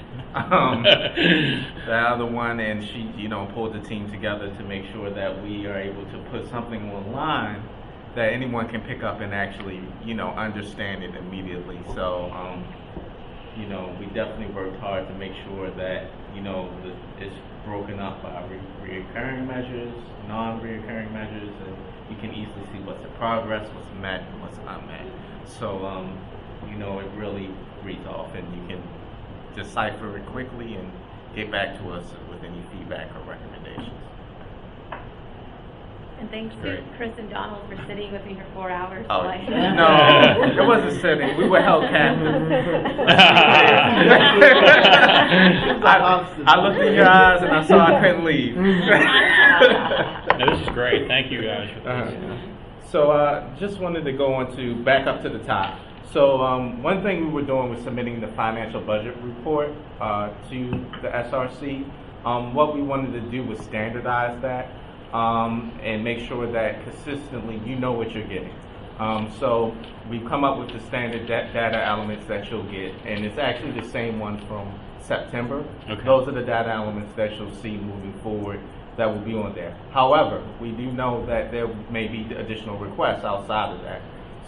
The other one, and she, pulled the team together to make sure that we are able to put something online that anyone can pick up and actually, understand it immediately. So, we definitely worked hard to make sure that, it's broken up by reoccurring measures, non-reoccurring measures, and you can easily see what's in progress, what's met, and what's unmet. So, it really reads off, and you can decipher it quickly and get back to us with any feedback or recommendations. And thanks Great. to Chris and Donald for sitting with me for 4 hours. Oh, while I- no, it wasn't sitting. We were held captive. I looked in your eyes and I saw I couldn't leave. No, this is great. Thank you guys for this. So just wanted to go on to back up to the top. So one thing we were doing was submitting the financial budget report to the SRC. What we wanted to do was standardize that and make sure that consistently you know what you're getting. So we've come up with the standard data elements that you'll get, and it's actually the same one from September. Okay. Those are the data elements that you'll see moving forward that will be on there. However, we do know that there may be additional requests outside of that.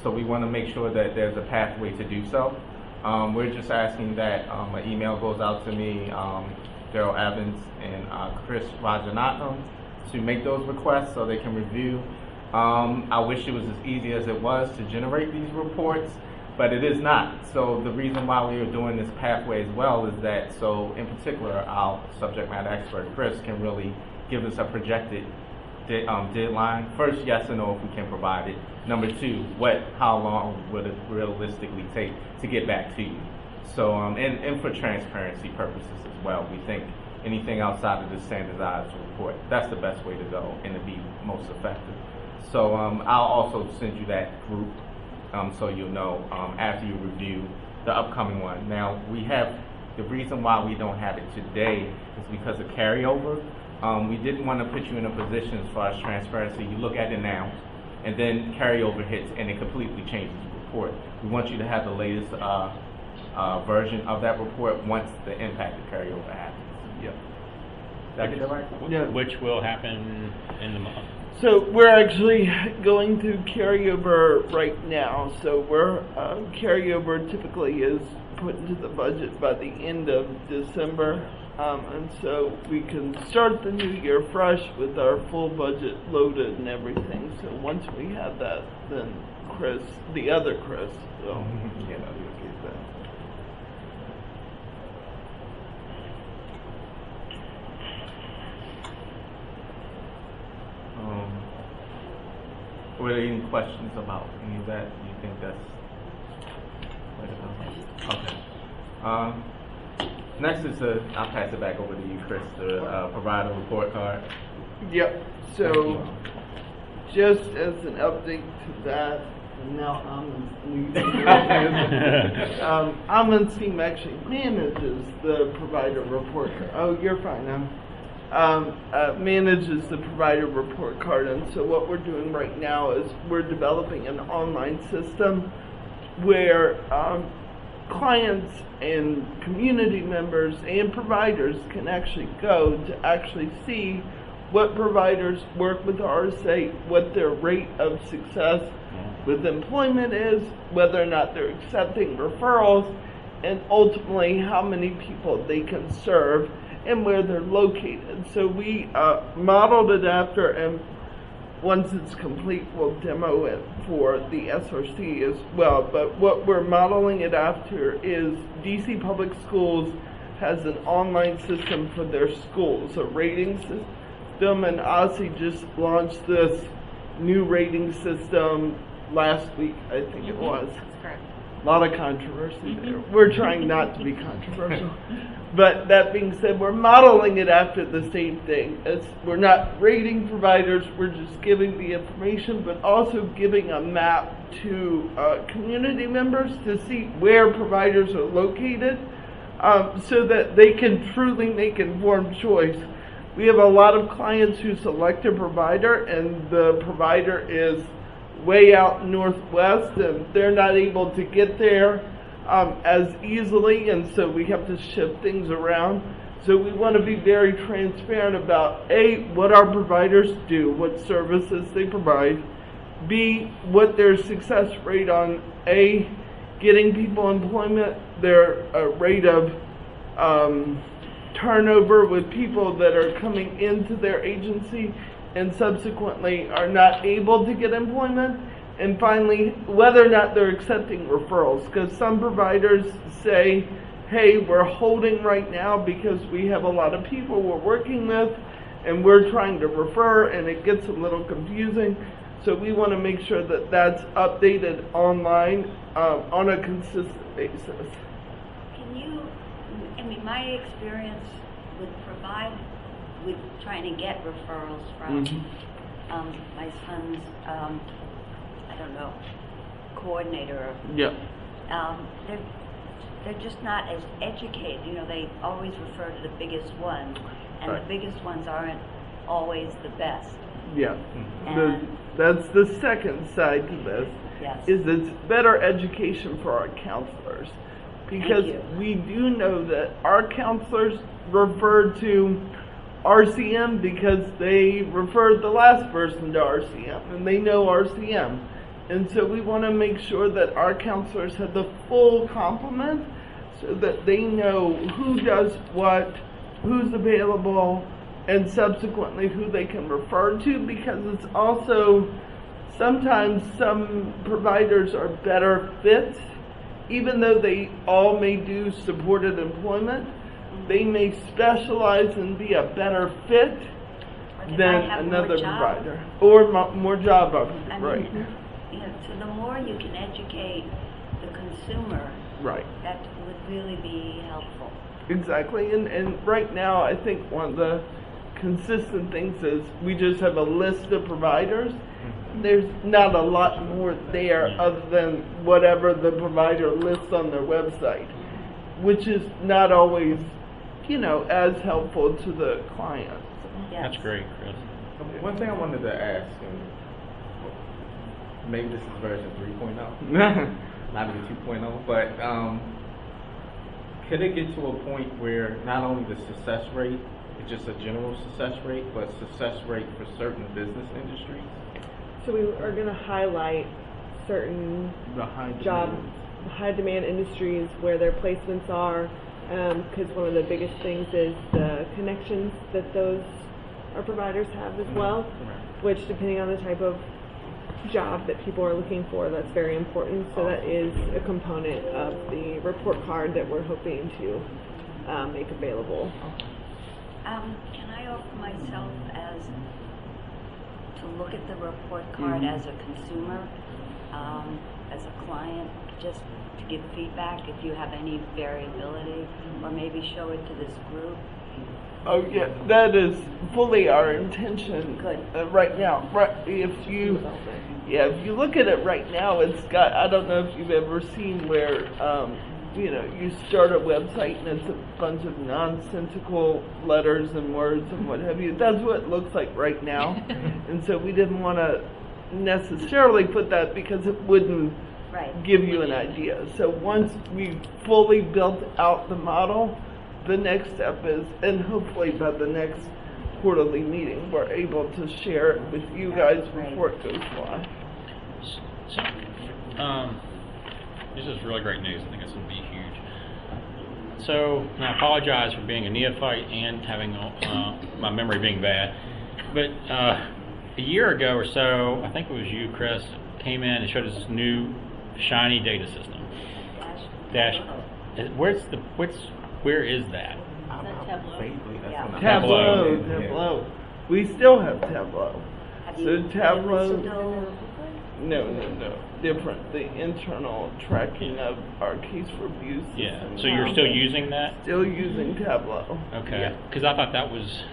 So we want to make sure that there's a pathway to do so. We're just asking that an email goes out to me, Daryl Evans, and Chris Rajanatnam to make those requests so they can review. I wish it was as easy as it was to generate these reports, but it is not. So the reason why we are doing this pathway as well is that, so in particular, our subject matter expert, Chris, can really give us a projected deadline. First, yes or no if we can provide it. Number two, how long would it realistically take to get back to you? So, and for transparency purposes as well, we think anything outside of the standardized report, that's the best way to go and to be most effective. So I'll also send you that group so you'll know after you review the upcoming one. Now, we have, the reason why we don't have it today is because of carryover. We didn't want to put you in a position as far as transparency. You look at it now, and then carryover hits, and it completely changes the report. We want you to have the latest version of that report once the impact of carryover happens. Yep. Did I get that right? Yeah. Which will happen in the month. So we're actually going through carryover right now. So we're carryover typically is put into the budget by the end of December. And so we can start the new year fresh with our full budget loaded and everything. So once we have that, then Chris, the other Chris, will, you know, get that. Were there any questions about any of that? Do you think that's okay? Next is I'll pass it back over to you, Chris, to provide a report card. Yep. So just as an update to that, and now Amon's team actually manages the provider report card. Oh, you're fine now. Manages the provider report card, and so what we're doing right now is we're developing an online system where clients and community members and providers can actually go to actually see what providers work with RSA, what their rate of success with employment is, whether or not they're accepting referrals, and ultimately how many people they can serve and where they're located. So we modeled it after, and once it's complete, we'll demo it for the SRC as well. But what we're modeling it after is DC Public Schools has an online system for their schools, a rating system, and OSSI just launched this new rating system last week, I think it was. That's correct. A lot of controversy there. We're trying not to be controversial. But that being said, we're modeling it after the same thing. We're not rating providers, we're just giving the information, but also giving a map to community members to see where providers are located, so that they can truly make informed choice. We have a lot of clients who select a provider, and the provider is way out northwest, and they're not able to get there as easily, and so we have to shift things around. So we want to be very transparent about A, what our providers do, what services they provide, B, what their success rate on A, getting people employment, their rate of turnover with people that are coming into their agency and subsequently are not able to get employment, and finally, whether or not they're accepting referrals, because some providers say, hey, we're holding right now because we have a lot of people we're working with and we're trying to refer, and it gets a little confusing. So we want to make sure that that's updated online on a consistent basis. Can you, I mean, my experience with trying to get referrals from my son's, I don't know, coordinator. Yeah. They're just not as educated. You know, they always refer to the biggest ones, and Right. the biggest ones aren't always the best. Yeah. And That's the second side to this. Yes. Is it's better education for our counselors, because you. we do know that our counselors refer to RCM because they referred the last person to RCM and they know RCM, and so we want to make sure that our counselors have the full complement so that they know who does what, who's available, and subsequently who they can refer to, because it's also sometimes some providers are better fits, even though they all may do supported employment, they may specialize and be a better fit Or they than might have another more job. provider, or more job opportunities. I Right. mean, you know, so the more you can educate the consumer, Right. that would really be helpful. Exactly, and right now I think one of the consistent things is we just have a list of providers. There's not a lot more there other than whatever the provider lists on their website, which is not always, you know, as helpful to the client. Yes. That's great, Chris. One thing I wanted to ask, and maybe this is version 3.0, not even 2.0, but could it get to a point where not only the success rate is just a general success rate, but success rate for certain business industries? So we are going to highlight certain The high high demand industries where their placements are, because one of the biggest things is the connections that those our providers have as well, which depending on the type of job that people are looking for, that's very important. So that is a component of the report card that we're hoping to make available. Can I offer myself as to look at the report card as a consumer, as a client, just to give feedback if you have any variability, or maybe show it to this group? Oh yeah, that is fully our intention. Good. Right now, if you look at it right now, it's got, I don't know if you've ever seen where, you start a website and it's a bunch of nonsensical letters and words and what have you. That's what it looks like right now. And so we didn't want to necessarily put that because it wouldn't give you an idea. So once we fully built out the model, the next step is, and hopefully by the next quarterly meeting, we're able to share it with you guys before it goes live. So, this is really great news. I think it's going to be huge. So, and I apologize for being a neophyte and having my memory being bad. But a year ago or so, I think it was you, Chris, came in and showed us this new shiny data system. Where is that? Tableau. We still have Tableau. So Tableau. No. Different. The internal tracking of our case review system. Yeah. So you're still using that? Still using Tableau. Okay. Because I thought that was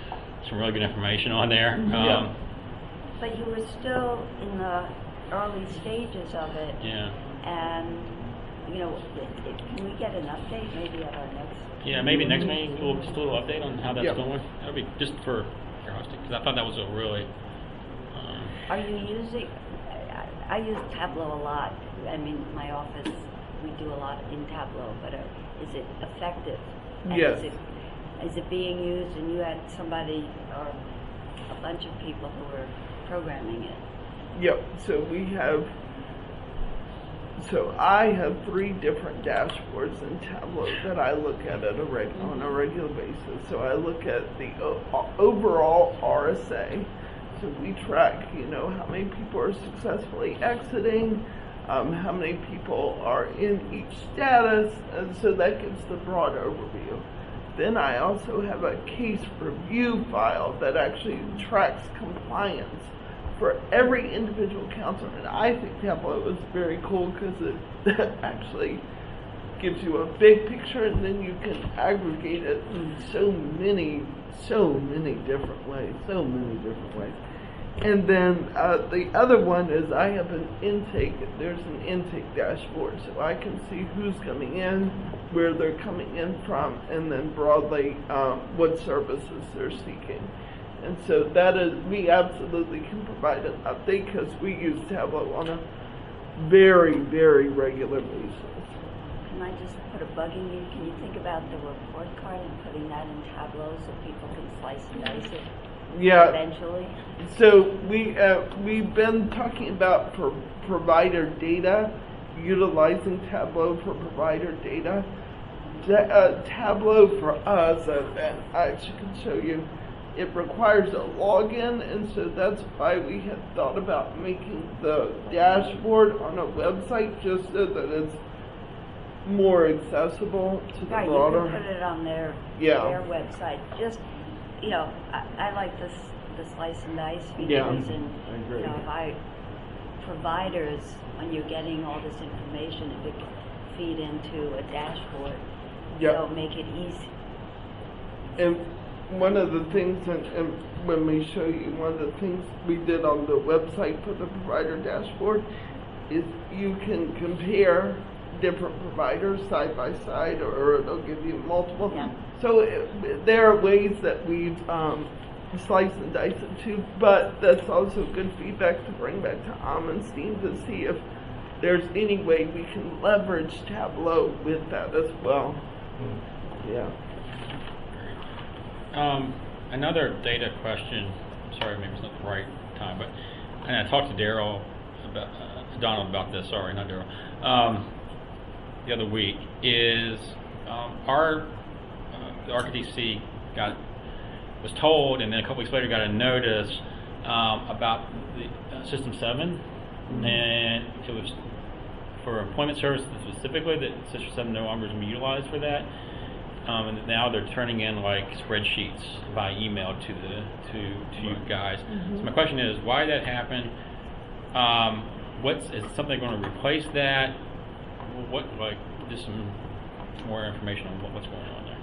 some really good information on there. But you were still in the early stages of it. Yeah. And, can we get an update maybe at our next maybe next meeting, just a little update on how that's going. That would be just for curiosity, because I thought that was a really... Are you using... I use Tableau a lot. I mean, my office, we do a lot in Tableau, but is it effective? And yes. Is it being used, and you had somebody or a bunch of people who were programming it? Yep. So I have 3 different dashboards in Tableau that I look at on a regular basis. So I look at the overall RSA. So we track, how many people are successfully exiting, how many people are in each status, and so that gives the broad overview. Then I also have a case review file that actually tracks compliance for every individual counselor, and I think Tableau is very cool because it actually gives you a big picture, and then you can aggregate it in so many different ways. And then the other one is I have an intake. There's an intake dashboard, so I can see who's coming in, where they're coming in from, and then broadly what services they're seeking. And so that is, we absolutely can provide an update because we use Tableau on a very, very regular basis. Can I just put a bug in you? Can you think about the report card and putting that in Tableau so people can slice and dice it? Yeah. Eventually. So we've been talking about for provider data, utilizing Tableau for provider data. Tableau for us, and I actually can show you, it requires a login, and so that's why we had thought about making the dashboard on a website just so that it's more accessible to the broader. You can put it on their website. Just, I like the slice and dice features, and providers, when you're getting all this information, if it can feed into a dashboard, so make it easy. And one of the things, and when we show you, one of the things we did on the website for the provider dashboard is you can compare different providers side by side, or it'll give you multiple. Yeah. So there are ways that we've sliced and diced it too, but that's also good feedback to bring back to Amon's team to see if there's any way we can leverage Tableau with that as well. Yeah. Another data question. Sorry, maybe it's not the right time, but and I talked to Donald about this. Sorry, not Daryl. The other week is our the RTC was told, and then a couple weeks later got a notice about the System 7, and it was for employment services specifically that System 7 no longer is going to be utilized for that. And now they're turning in like spreadsheets by email to you guys. So my question is, why did that happen? Is something going to replace that? Just some more information on what's going on there.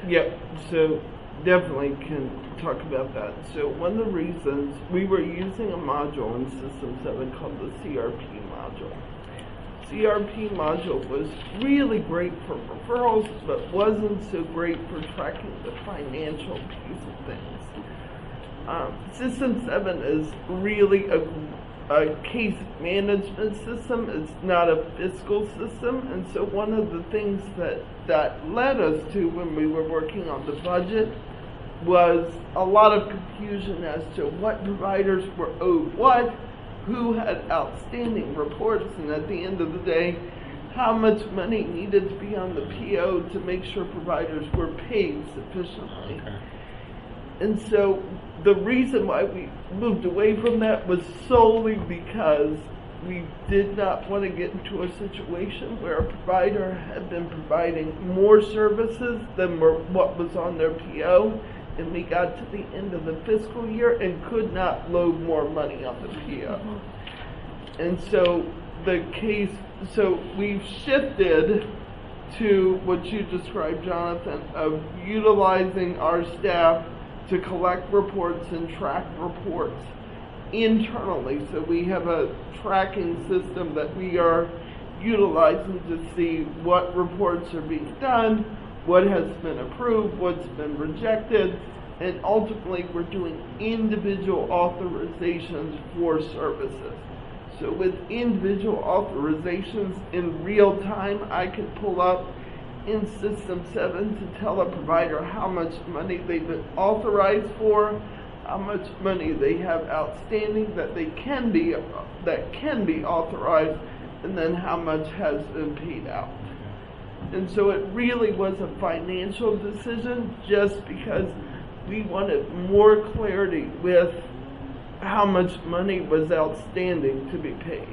Yep. So definitely can talk about that. So one of the reasons we were using a module in System 7 called the CRP module. CRP module was really great for referrals, but wasn't so great for tracking the financial piece of things. System 7 is really a case management system. It's not a fiscal system, and so one of the things that led us to when we were working on the budget was a lot of confusion as to what providers were owed what, who had outstanding reports, and at the end of the day, how much money needed to be on the PO to make sure providers were paid sufficiently. Okay. And so the reason why we moved away from that was solely because we did not want to get into a situation where a provider had been providing more services than what was on their PO, and we got to the end of the fiscal year and could not load more money on the PO. And so we've shifted to what you described, Jonathan, of utilizing our staff to collect reports and track reports internally. So we have a tracking system that we are utilizing to see what reports are being done, what has been approved, what's been rejected, and ultimately we're doing individual authorizations for services. So with individual authorizations in real time, I can pull up in System 7 to tell a provider how much money they've been authorized for, how much money they have outstanding that can be authorized, and then how much has been paid out. And so it really was a financial decision just because we wanted more clarity with how much money was outstanding to be paid.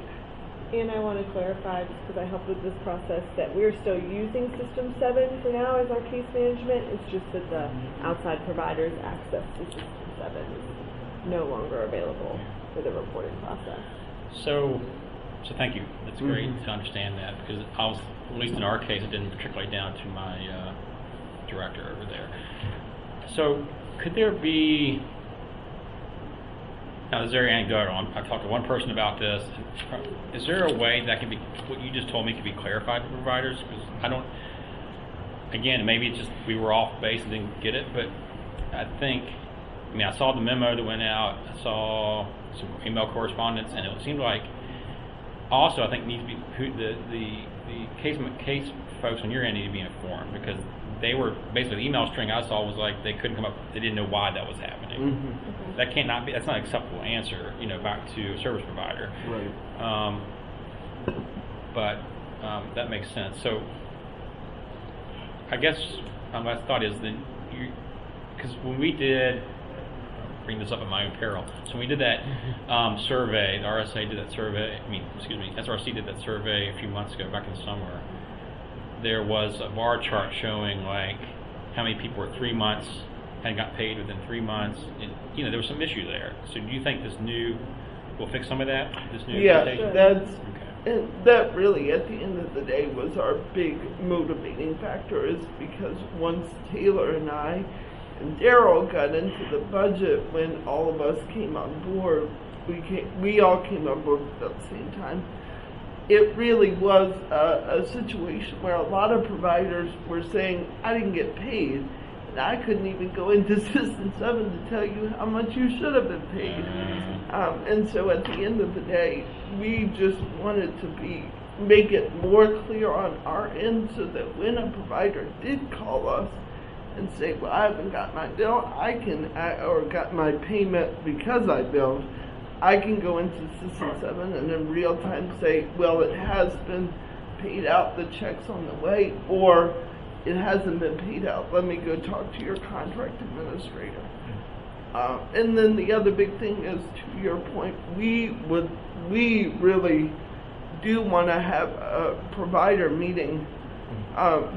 And I want to clarify, just because I helped with this process, that we're still using System 7 for now as our case management. It's just that the outside providers' access to System 7 is no longer available for the reporting process. So thank you. That's great to understand that, because at least in our case, it didn't matriculate down to my director over there. So could there be, now this is very anecdotal, I talked to one person about this, is there a way that can be, what you just told me could be clarified to providers? Because I don't, again, maybe it's just we were off base and didn't get it, but I saw the memo that went out, I saw some email correspondence, and it seemed like also I think needs to be, the case folks on your end need to be informed, because they were basically, the email string I saw was like they couldn't come up, they didn't know why that was happening. That cannot be, that's not an acceptable answer, back to a service provider. Right. But that makes sense. So I guess my last thought is that because when we did, I'll bring this up at my own peril, so when we did that survey, the RSA did that survey, SRC did that survey a few months ago, back in the summer, there was a bar chart showing like how many people were 3 months and got paid within 3 months. And, there was some issue there. So do you think this new will fix some of that? This new implementation? And that really, at the end of the day, was our big motivating factor, is because once Taylor and I and Daryl got into the budget, when all of us came on board, we all came on board at the same time. It really was a situation where a lot of providers were saying, I didn't get paid, and I couldn't even go into System 7 to tell you how much you should have been paid. And so at the end of the day, we just wanted to make it more clear on our end, so that when a provider did call us and say, well, I haven't got my bill, or got my payment because I billed, I can go into System 7 and in real time say, well, it has been paid out, the check's on the way, or it hasn't been paid out. Let me go talk to your contract administrator. And then the other big thing is, to your point, we really do want to have a provider meeting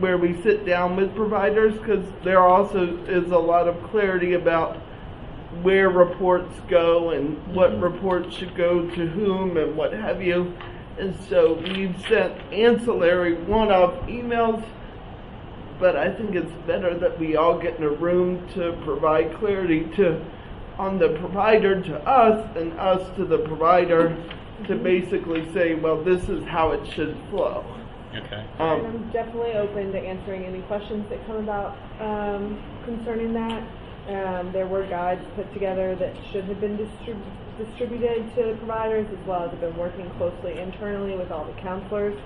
where we sit down with providers, because there also is a lot of clarity about where reports go and what reports should go to whom and what have you. And so we've sent ancillary one-off emails, but I think it's better that we all get in a room to provide clarity on the provider to us and us to the provider to basically say, well, this is how it should flow. Okay. And I'm definitely open to answering any questions that come about concerning that. There were guides put together that should have been distributed to providers, as well as have been working closely internally with all the counselors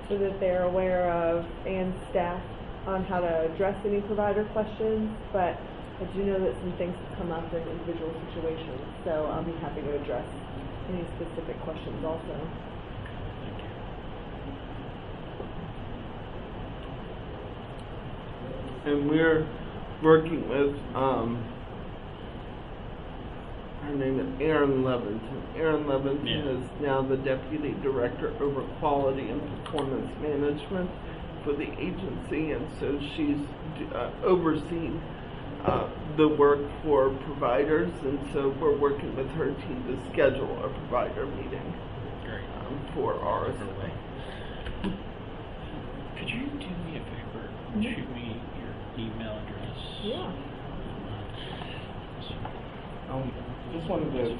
so that they're aware of, and staff, on how to address any provider questions. But I do know that some things have come up in individual situations, so I'll be happy to address any specific questions also. And we're working with, her name is Erin Levinson. Erin Levinson is now the Deputy Director over Quality and Performance Management for the agency, and so she's overseeing the work for providers, and so we're working with her team to schedule a provider meeting for RSA. Could you do me a favor? Shoot me your email address. Yeah. Just wanted to,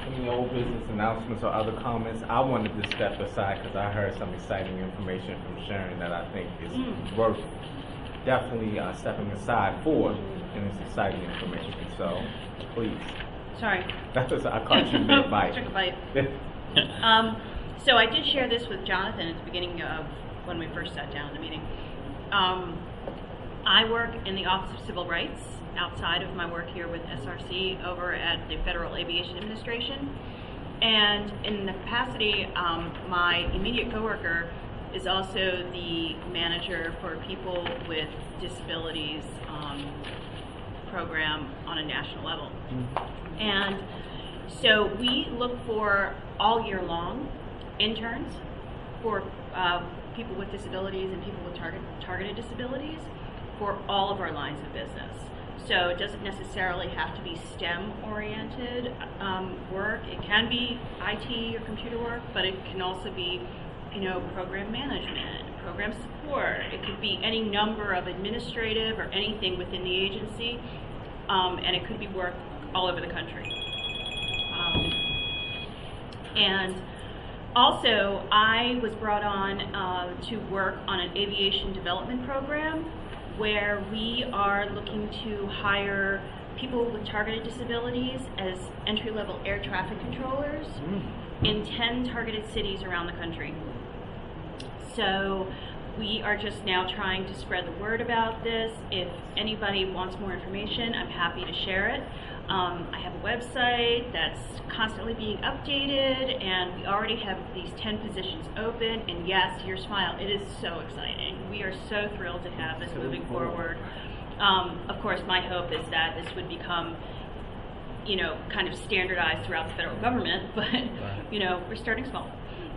any old business announcements or other comments, I wanted to step aside because I heard some exciting information from Sharon that I think is worth definitely stepping aside for, and it's exciting information. So, please. Sorry. I caught you mid-bite. Took a bite. So I did share this with Jonathan at the beginning of when we first sat down in the meeting. I work in the Office of Civil Rights outside of my work here with SRC over at the Federal Aviation Administration. And in the capacity, my immediate coworker is also the manager for people with disabilities program on a national level. And so we look for all year long interns for people with disabilities and people with targeted disabilities for all of our lines of business. So it doesn't necessarily have to be STEM-oriented work. It can be IT or computer work, but it can also be, program management, program support. It could be any number of administrative or anything within the agency, and it could be work all over the country. And also, I was brought on to work on an aviation development program where we are looking to hire people with targeted disabilities as entry-level air traffic controllers in 10 targeted cities around the country. So we are just now trying to spread the word about this. If anybody wants more information, I'm happy to share it. I have a website that's constantly being updated, and we already have these 10 positions open, and yes, your smile, it is so exciting. We are so thrilled to have this moving forward. Of course, my hope is that this would become, kind of standardized throughout the federal government, but, we're starting small.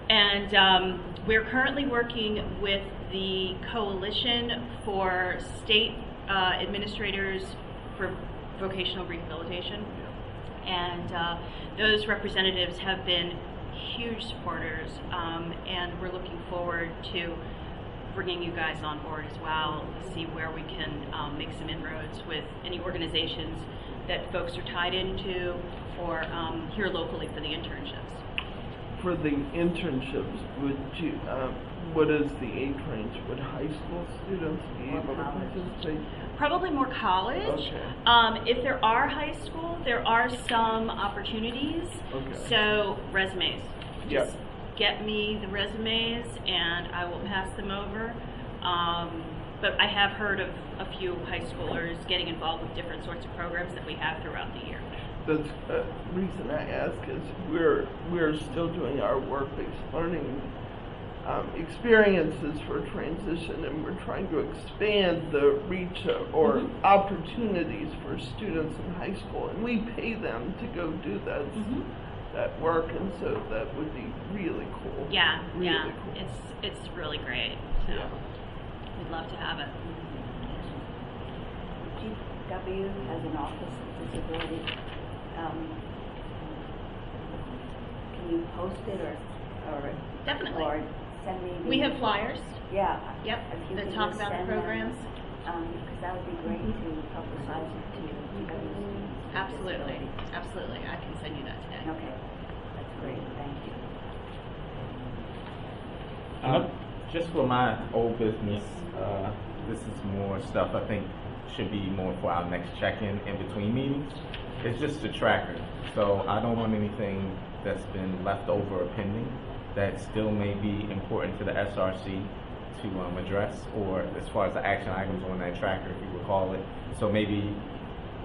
And we're currently working with the Coalition for State Administrators for Vocational Rehabilitation, and those representatives have been huge supporters, and we're looking forward to bringing you guys on board as well to see where we can make some inroads with any organizations that folks are tied into, or here locally for the internships. For the internships, would you, what is the age range? Would high school students be able to participate? Probably more college. Okay. If there are high school, there are some opportunities. Okay. So resumes. Yep. Just get me the resumes and I will pass them over. But I have heard of a few high schoolers getting involved with different sorts of programs that we have throughout the year. The reason I ask is we're still doing our work-based learning experiences for transition, and we're trying to expand the reach or opportunities for students in high school, and we pay them to go do that work, and so that would be really cool. Yeah, really yeah, cool. it's really great. So we'd love to have it. GW has an office of disability. Can you post it or Definitely. or send me? We have flyers. Yeah. Yep. If you That could talk just about the send programs. because that would be great to publicize it to GW students. Absolutely, absolutely. I can send you that today. Okay, that's great. Thank you. Just for my old business, this is more stuff I think should be more for our next check-in in between meetings. It's just a tracker, so I don't want anything that's been left over or pending that still may be important to the SRC to address, or as far as the action items on that tracker, if you recall it. So maybe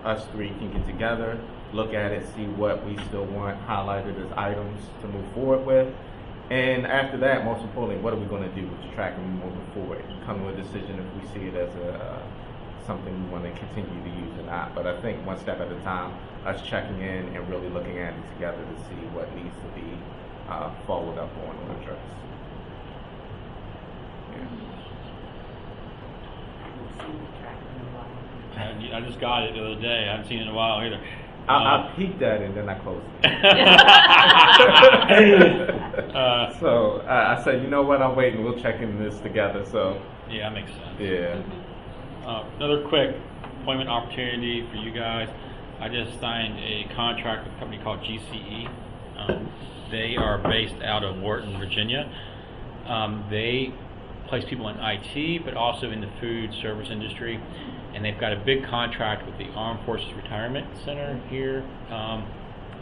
us three can get together, look at it, see what we still want highlighted as items to move forward with. And after that, most importantly, what are we going to do with the tracker moving forward? Come to a decision if we see it as something we want to continue to use or not. But I think one step at a time, us checking in and really looking at it together to see what needs to be followed up on or addressed. I just got it the other day. I haven't seen it in a while either. I peeked at it and then I closed it. So I said, you know what, I'm waiting. We'll check in this together. So yeah, that makes sense. Yeah. Another quick employment opportunity for you guys. I just signed a contract with a company called GCE. They are based out of Wharton, Virginia. They place people in IT, but also in the food service industry. And they've got a big contract with the Armed Forces Retirement Center here. I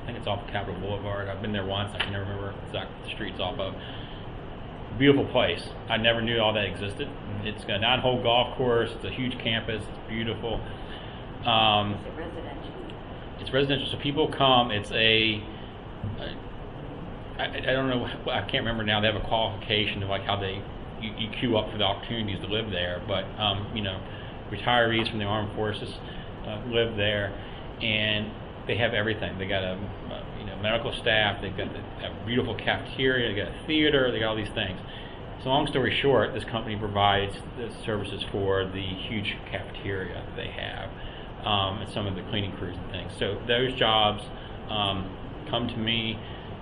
think it's off of Capitol Boulevard. I've been there once. I can never remember exact streets off of. Beautiful place. I never knew all that existed. It's got a 9-hole golf course. It's a huge campus. It's beautiful. Is it residential? It's residential, so people come. It's I don't know. I can't remember now. They have a qualification of like how you queue up for the opportunities to live there. But retirees from the armed forces live there, and they have everything. They got a medical staff. They've got a beautiful cafeteria. They got a theater. They got all these things. So long story short, this company provides the services for the huge cafeteria they have, and some of the cleaning crews and things. So those jobs come to me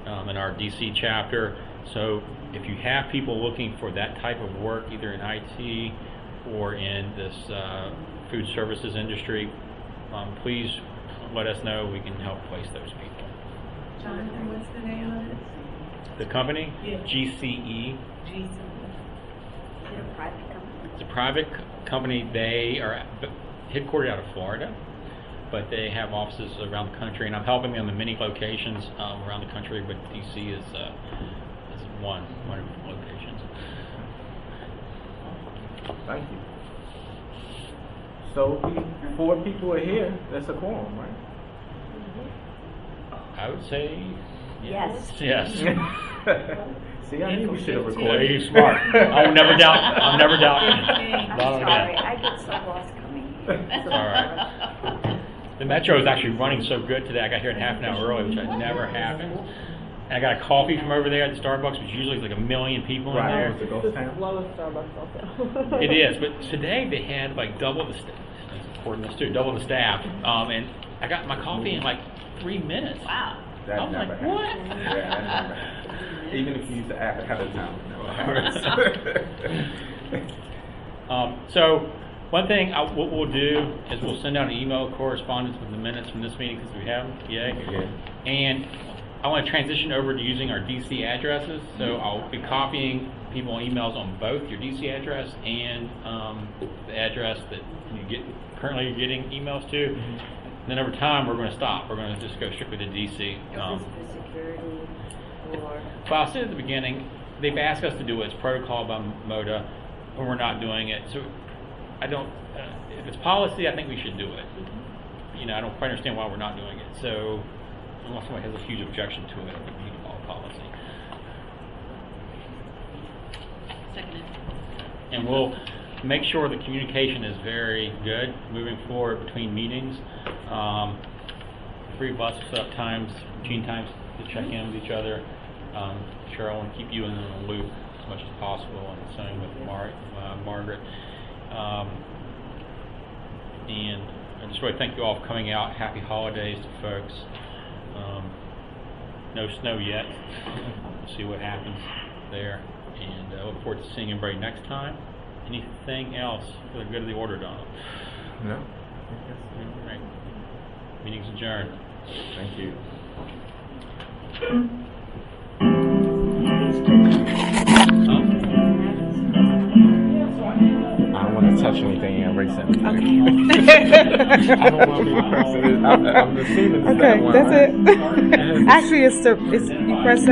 in our DC chapter. So if you have people looking for that type of work, either in IT or in this food services industry, please let us know. We can help place those people. Jonathan, what's the name of it? The company? Yeah. GCE. Is it a private company? It's a private company. They are headquartered out of Florida, but they have offices around the country, and I'm helping them in many locations around the country, but DC is one of the locations. Thank you. So 4 people are here. That's a quorum, right? I would say Yes. yes. See, I knew we should have Yeah, recorded. you're smart. I'll never doubt. I'll never doubt. I'm Not sorry, again. I get so lost coming here. It's all right. The metro is actually running so good today. I got here half an hour early, which never happens. And I got a coffee from over there at the Starbucks, which usually is like 1 million people in Right. there. It's a ghost This town. is lowest Starbucks also. It is, but today they had like double the staff, according to this too, double the staff. And I got my coffee in like 3 minutes. Wow. That I was never like, happens. what? Yeah, that never happens. Even if you use the app ahead of time. So one thing what we'll do is we'll send out an email correspondence with the minutes from this meeting because we have them. Yay. Yeah. And I want to transition over to using our DC addresses. So I'll be copying people emails on both your DC address and the address that currently you're getting emails to. And then over time, we're going to stop. We're going to just go strictly to DC. Is this for security or? Well, I said at the beginning, they've asked us to do it. It's protocol by MODA, and we're not doing it. So I don't, if it's policy, I think we should do it. I don't quite understand why we're not doing it. So unless somebody has a huge objection to it, I think we need to follow policy. And we'll make sure the communication is very good moving forward between meetings. Three of us set up times, routine times to check in with each other. Cheryl, and keep you in the loop as much as possible, and the same with Margaret. And I just really thank you all for coming out. Happy holidays to folks. No snow yet. We'll see what happens there. And I look forward to seeing everybody next time. Anything else for the good of the order, Donald? No. All right. Meeting's adjourned. Thank you. I don't want to touch anything in recent. I don't want to be the person. I'm assuming it's that one, that's right? it. Actually, it's you press that.